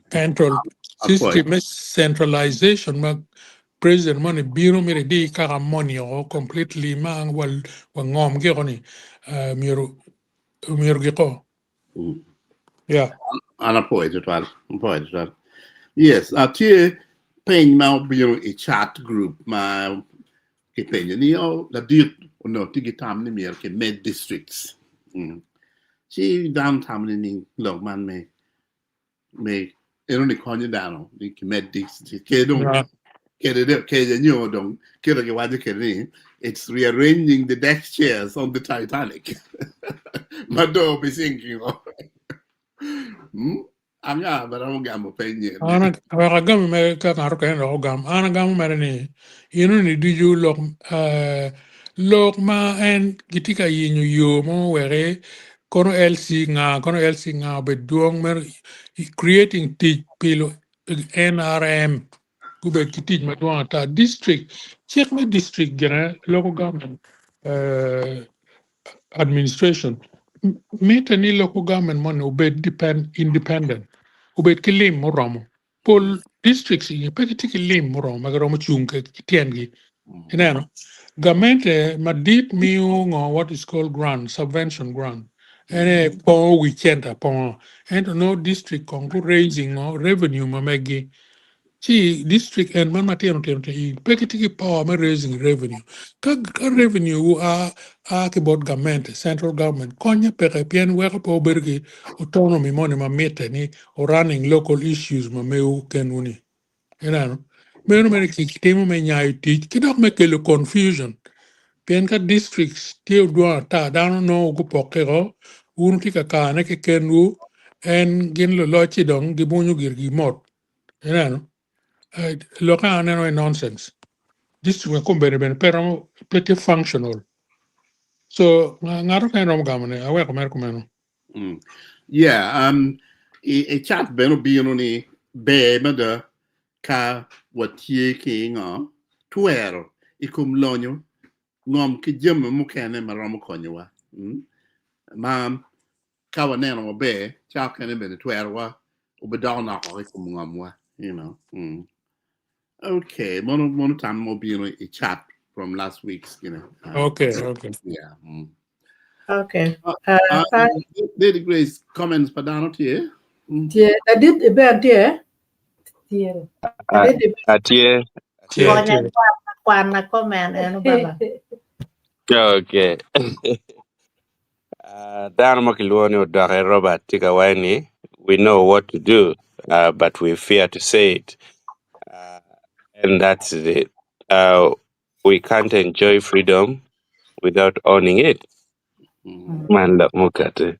control system centralization ma president money biro mire di kaka money o completely ma wal ngom ge oni miru gi ko yeah ana poet well yes tie pen ma biro a chat group ma che pen ni o la dit no tigi tam ni mier che med districts ci downtown ni lo man me ero ni konyo dano ni che med districts che don che you don't it's rearranging the deck chairs on the Titanic. Mado be thinking of anga but I'm gonna opinion. ana gam me ka ngaro ken ro gam ana gam mere ni inu ni diju lok ma en gitika yinyu yo mo were kono LC nga be duong mer creating teach pilo NRM kube kitij ma duong ta district check me district gena local government administration meta ni local government mon ube independent ube kilim mo romo pol districts yi pekiti kilim mo romo magaro chung ke tiengi inano government madit miu ngo what is called grant subvention grant ene po weekend po and no district kongo raising no revenue ma megi chi district and man matino tento pekiti power ma raising revenue ka revenue ke board government central government konya peke pien weka po bergi autonomy money ma mete ni or running local issues ma meu kenuni inano meno mene kitemo me nyai teach kidok me kelo confusion pien ka districts tio dua ta dano no go pokero unu tika ka ne ke kenu en gin lo lochi dong gibunyu girgi mot inano loka aneno nonsense this we kumbere ben pero pretty functional so ngaro kan rom gamane awe ko mer ko meno Yeah, a chat beno bino ni be mada ka watie ki nga tuero ikum lonyo ngom ki jem mu kene maromo konyowa mam ka waneno be cha kene be tuero wa ubedona ko ikum ngomwa you know okay mono time mo bino a chat from last week's okay yeah Okay. Lady Grace comments padano tie I did a bad dear. Tiere. Atie. Kwana comment and baba. Okay. Dan Makiluoni Odare Robert Tigawani, we know what to do, but we fear to say it. And that's it. We can't enjoy freedom without owning it. Man, look, Mukate.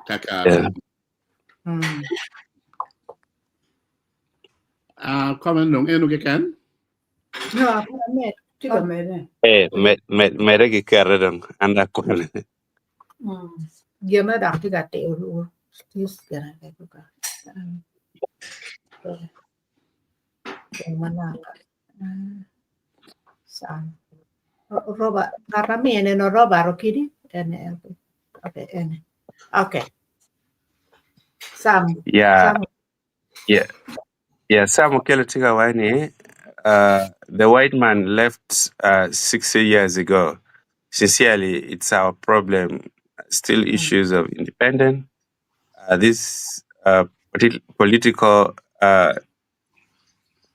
Yeah. Comment nung enu ke kan? No, I met. Tiga mene. Mereki Karadon, and that one. Gimana dah tiga teu. Stis kena juga. Mana? Sam. Roba, karena mene no roba rokidi. Okay, okay. Sam. Yeah. Sam Kelly Tigawani, the white man left 60 years ago. Sincerely, it's our problem. Still issues of independence. This political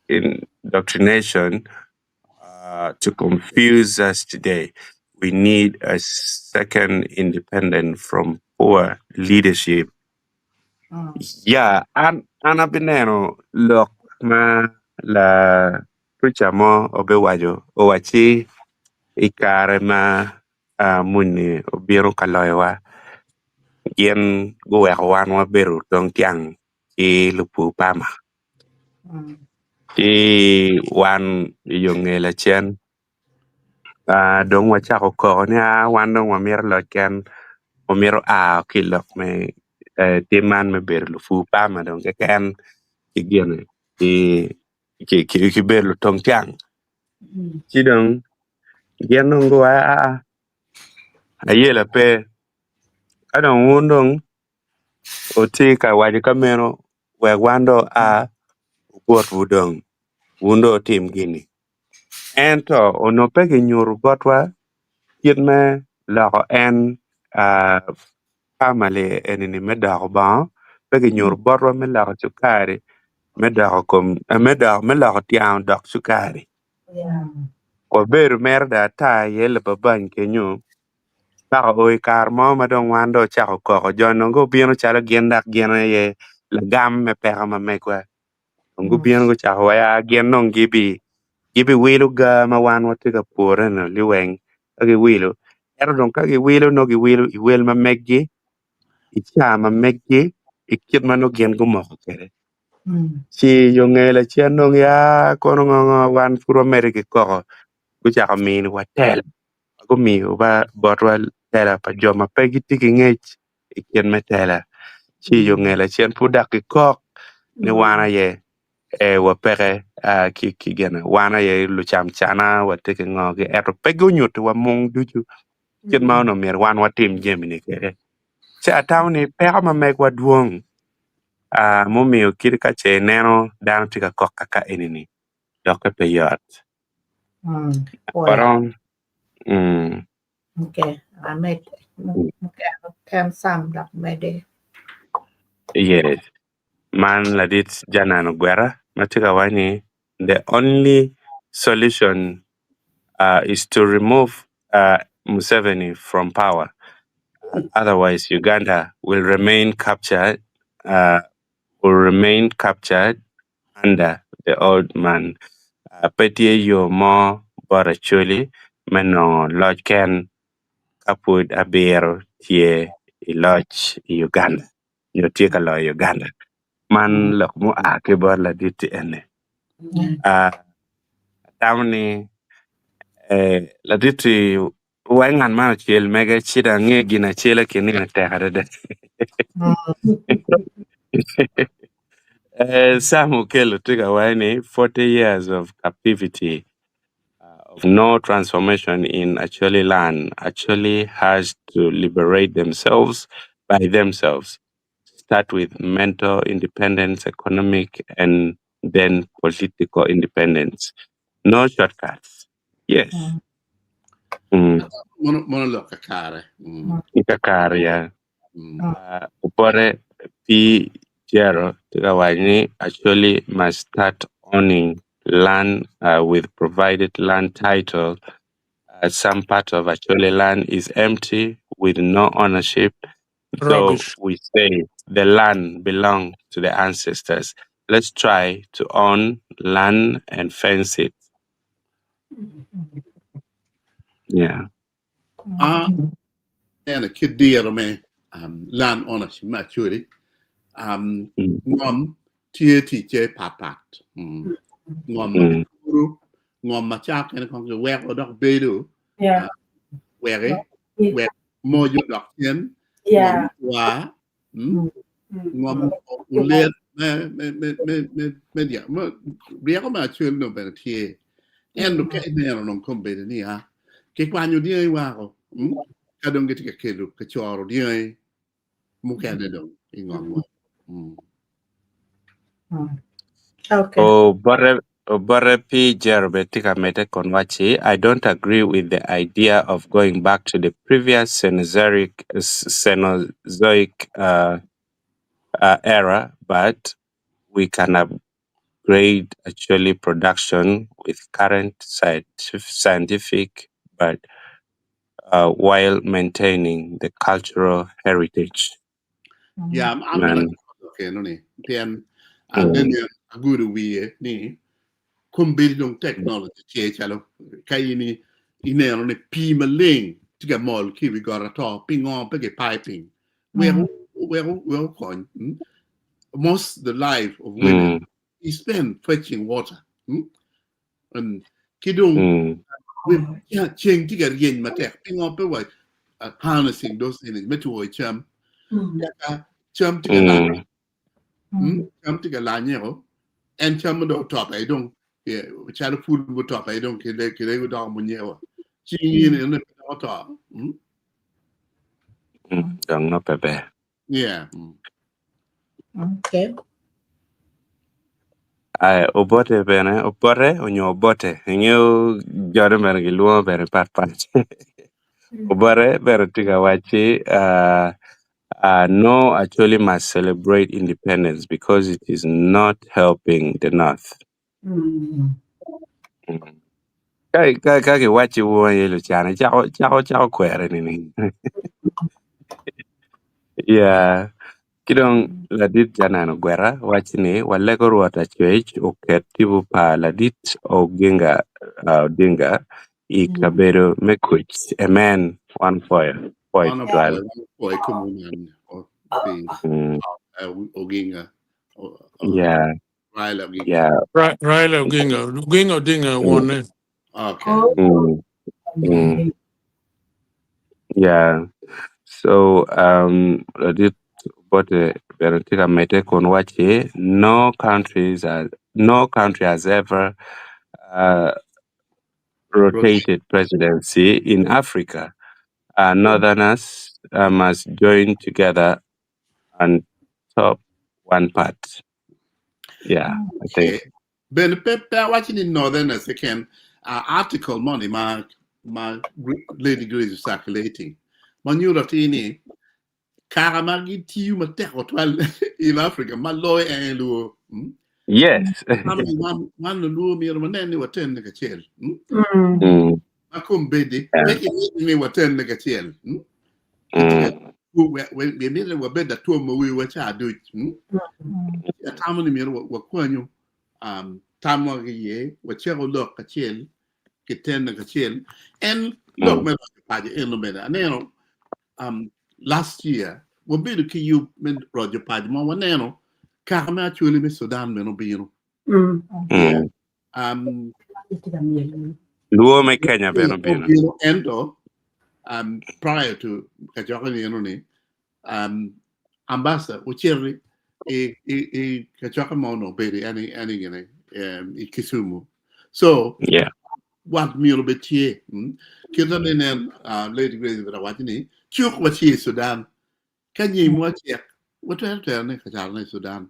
indoctrination to confuse us today. We need a second independent from poor leadership. Yeah, Ana Binero look ma la Prichamo Obewajo Owachi Ikare ma muni Obiero Kaloiwa Yen Gowan wa Beru Dong Tiang I Lupu Pama I wan Yongela Chen Dong Wachako Konya wan dong Wamir Loken Omiro Kilok me Timan me Beru Lupu Pama Dong Ken Kigiane ki belu tong tiang chidong genong go ayela pe adong wundong oti ka waji kamero we wando bot wudong wundo tim gini ento ono pe ki nyuru gotwa kitme lako en family enini medako ba pe ki nyuru botwa me lako sukari medako kom medako tiang dok sukari ko beru merda ta yele baban kenyu baka oi kar mo madong wando chako koko jono go bieno chala gendak gena ye la gam me peka ma mekwa ngo bieno go chako ya genong gibi wilu ga ma wan wate ga pore no liweng agi wilu ero don kagi wilu no gi wilu I wel ma meggi icha ma meggi ikit mano gen go moko kere si yongela chiano ya kono ngo wan puro amerike koko go chako min watel go mi ba botwa tela pa joma pegi tiki ngech ikien metela chi yongela chien pudak ki kok ni wana ye wapeke ki gena wana ye lu cham chana wateke ngoge eto pego nyut wa mong duju kien ma no mer wan watim gemini kere cha tawni peka ma meg wa duong mumio kiri ka che neno dano tika kok kaka enini doke pe yot paron Okay, I made some that made yes man ladit janano guerra matika wani the only solution is to remove Museveni from power. Otherwise, Uganda will remain captured under the old man. Petie yo mo Acholi meno lodge can kaput abero tie I lodge Uganda. You take a law Uganda. Man look mo ke bor la dit ene. Tamni la dit wangan ma chiel mega chida nge gina chela kini na tekade. Samu Kelo took away 40 years of captivity of no transformation in Acholi land. Acholi has to liberate themselves by themselves. Start with mental independence, economic, and then political independence. No shortcuts. Yes. Monolog kakare. Ikakaria. Upore P. Jero Tigawani actually must start owning land with provided land title. Some part of actually land is empty with no ownership. Rubbish. So we say the land belongs to the ancestors. Let's try to own land and fence it. Yeah. And a kid dear me land ownership maturity. Ngom TJ papat. Ngom guru ngom machak and kong the work or dog bedu. Where more you dog yen. Wa ngom ulet media rieko ma chun no ben tie. En lo ke ne no kom be ni ha. Ke kwa nyu die wa ko. Ka dong ke ke lu ke choro die. Mu ke ne dong ingom. Okay. Oh, but Oborepi Jerobetika Mete Konwachi, I don't agree with the idea of going back to the previous Cenozoic era, but we can upgrade actually production with current scientific, but while maintaining the cultural heritage. Yeah, I'm not okay, no ni. Then and then a good way ni combine technology che chalo kai ni inero ne pi maling tiga mol ki we got a top ping on pege piping where coin most the life of women is spent fetching water and kidung we cheng tiga yen matek ping on pe wa harnessing those things metu cham cham tiga la cham tiga la nyero and cham do top I don't chalo food go top I don't kide go down munyewa chi yin ne top Don't know Pepe. yeah Okay. Obote bene, opore onyo obote. Inyo jore mere giluo bere pat. Obare bere tiga wachi, no actually must celebrate independence because it is not helping the North. Kaki wachi uwa yelo chana, chao kwere nini. Yeah. Kidong ladit jana no gwera wachini walego ruota chwech oket tibu pa ladit oginga dinga ikabedo mekuch a man one foil twal. boy kumunan or being oginga Yeah. Raila Oginga. Yeah. Raila Oginga won it. Okay. Yeah. So ladit bote berotika mete konwachi no country has ever rotated presidency in Africa. Northerners must join together and top one part. Yeah, I think. Ben Pepe watching in Northern as second article money my lady Grace is circulating. Man you rotini Karamagi tiu mateko twal in Africa, my lawyer and luo. Yes. Man luo mi manene wa ten nega chel. Makum bedi, make it me wa ten nega chel. We made a better two we were child do it. A tamani mi wa kwanyu tamwa ye wa chero look a chel, get ten nega chel. And look me paja in the better. And last year, we be the you men Roger Pajma Waneno, Karma actually Miss Sudan Menobino. Yeah. Luo me Kenya Benobino. Endo prior to Kajokani Ambassador Ucheri a Kajokamono Bedi any Kisumu. So yeah. What meal bit here? Kidan and Lady Grace that I watching Chuk what she is Sudan. Can you watch it? What to have to Sudan?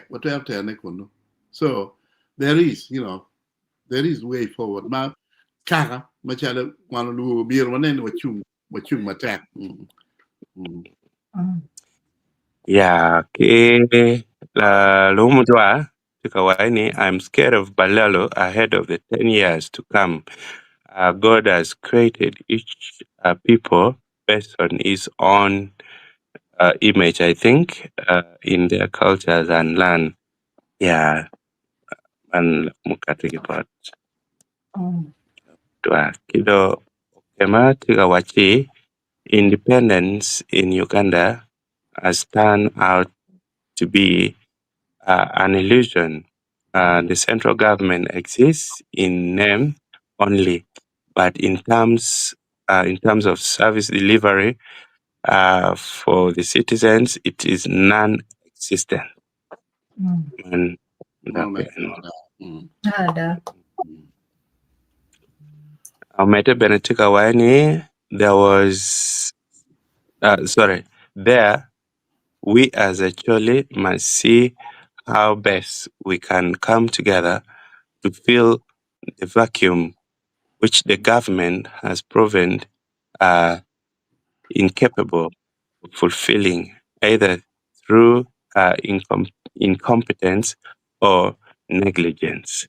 What to have to So there is, there is way forward. Ma Kara, Machala, one who be one end what you attack. Yeah, ke lumutwa Tikawaini, I'm scared of Balalo ahead of the 10 years to come. God has created each people based on his own image, I think, in their cultures and land. Yeah, and mukatikipot. Kido kema Tigawachi, independence in Uganda has turned out to be an illusion. The central government exists in name only, but in terms of service delivery for the citizens, it is non-existent. And Mete Benetika Waini, we as Acholi must see how best we can come together to fill the vacuum which the government has proven incapable of fulfilling, either through incompetence or negligence.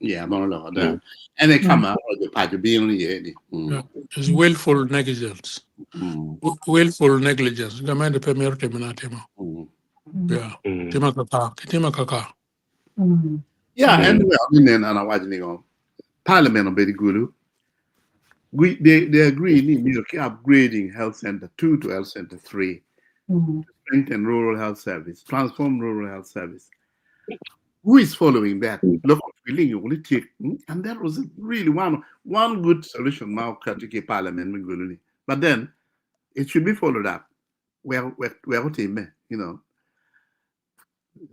Yeah, more or less. And they come out of the party being here. It's willful negligence. Willful negligence. Gamay de premier terminatimo. Yeah. Tima kaka. Yeah, and then I was Parliament of Betty Guru. They agree in upgrading health center 2 to health center 3, strengthen rural health service, transform rural health service. Who is following that? Local feeling you only take, and that was really one good solution now to Parliament. But then it should be followed up. Where you know.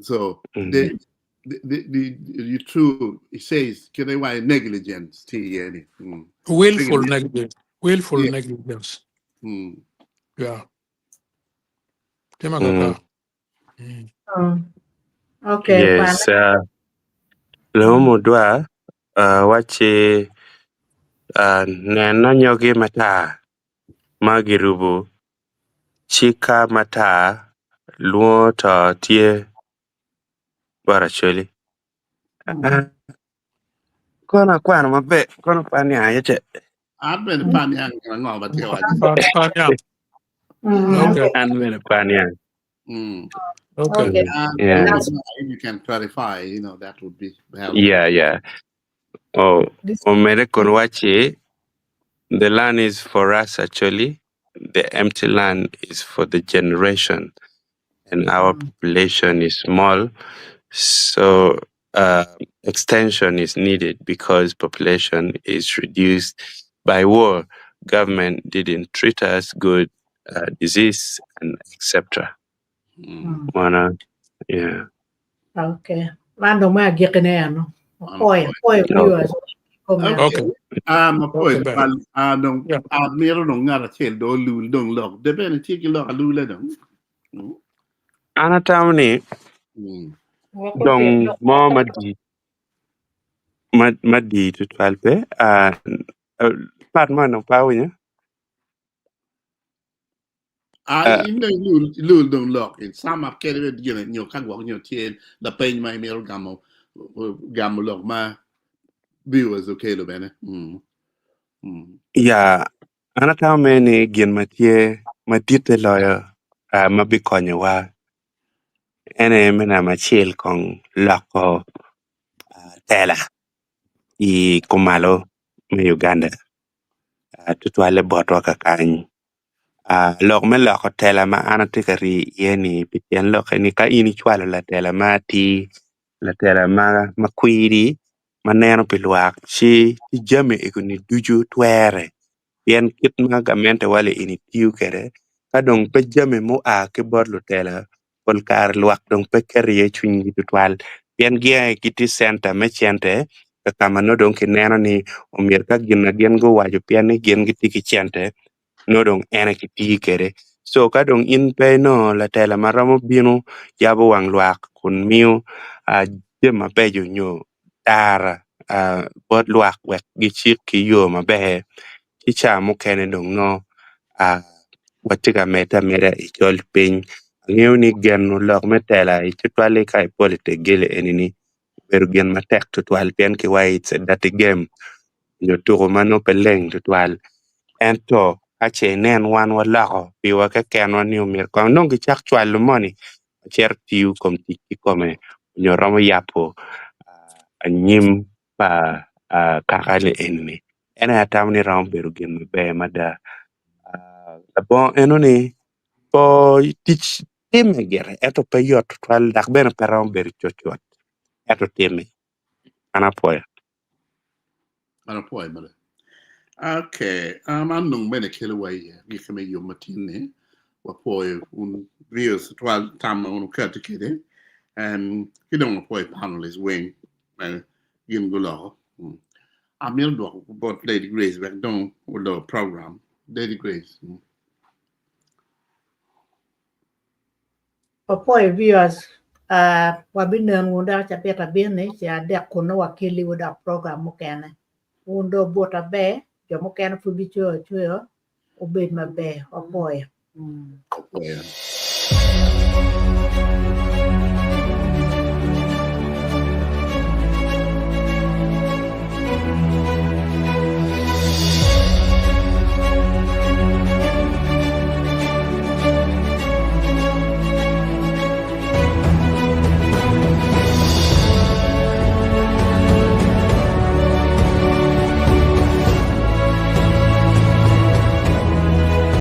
So the true it says can they why negligence Willful negligence. Willful negligence. Yeah. Tima kaka. Okay. Yes. Lomo dwa wache neno nyogi mata magirubu chika mata luo to tie Acholi. Kono kwano mabe kono pani ayeche. I've been pani ang but Okay. And when pani Okay. Yeah. You can clarify, that would be helpful. Yeah. Oh, Omere Konwachi, the land is for us actually. The empty land is for the generation. And our population is small. So extension is needed because population is reduced by war. Government didn't treat us good, disease, and etc. Yeah. Okay. Mando ma gikineno. Oy viewers. Okay. Meron nung nga chel do lul dong log. Debe na chiki log lula dong. Anatawni dong mo madi to 12 part man of power. In the lul dong log. In some of Kelly, you can't walk your chain, the pain my meal gamo log ma viewers okay lo bene. Yeah, anatawme ni gin matie matite lawyer mabikonyo wa ene mena machil kong loko tela I kumalo me Uganda tutwale botwa kakany lok me loko tela ma anatikari yeni pitien lok ni ka ini chwalo la tela ma ti la tela ma makwiri maneno pilwak chi jame ikuni duju twere yen kit ma gamente wale ini tiu kere ka dong pe jame mo ke borlo tela pol kar luak dong pe kere chunyi tutwal yen gia kiti center me chente ka kama no dong kineno ni omir ka gina gen go waju pian ni gen giti ki chente no dong ene kiti kere so ka dong in pe no la tela maramo binu yabo wang luak kun miu jema pejo nyo tara bot luak wek gi chik ki yo mabe kicha mo kene dong no watiga meta ichol piny ng'eyo ni gen no lok metela ichitwale kai polite gele enini beru gen matek tutwal pien ki wai it's a dirty game nyo tuko mano peleng tutwal ento ache nen wan walako piwa ke ken wan ni umir kwa nongi chak chwal lumoni cher tiu kom tiki kome nyo ramo yapo anyim pa kakale enini ena atamni ram beru gen mabe mada bon enoni po tich time gere eto pe yot twal dak ben peron beri chochot eto time anapoya Mother. Okay, anong bene kele way gikame yo matine wapoy un reels 12 tam on katikede and you don't wapoy panel is wing and yin gulo. Amil do but Lady Grace back down with the program. Lady Grace. Viewers. wabinen wunda chapeta bini cha dek kuno wakili wuda program mukene wundo bota be jo mukene fubicho chuyo ubed mabe opoya Opoya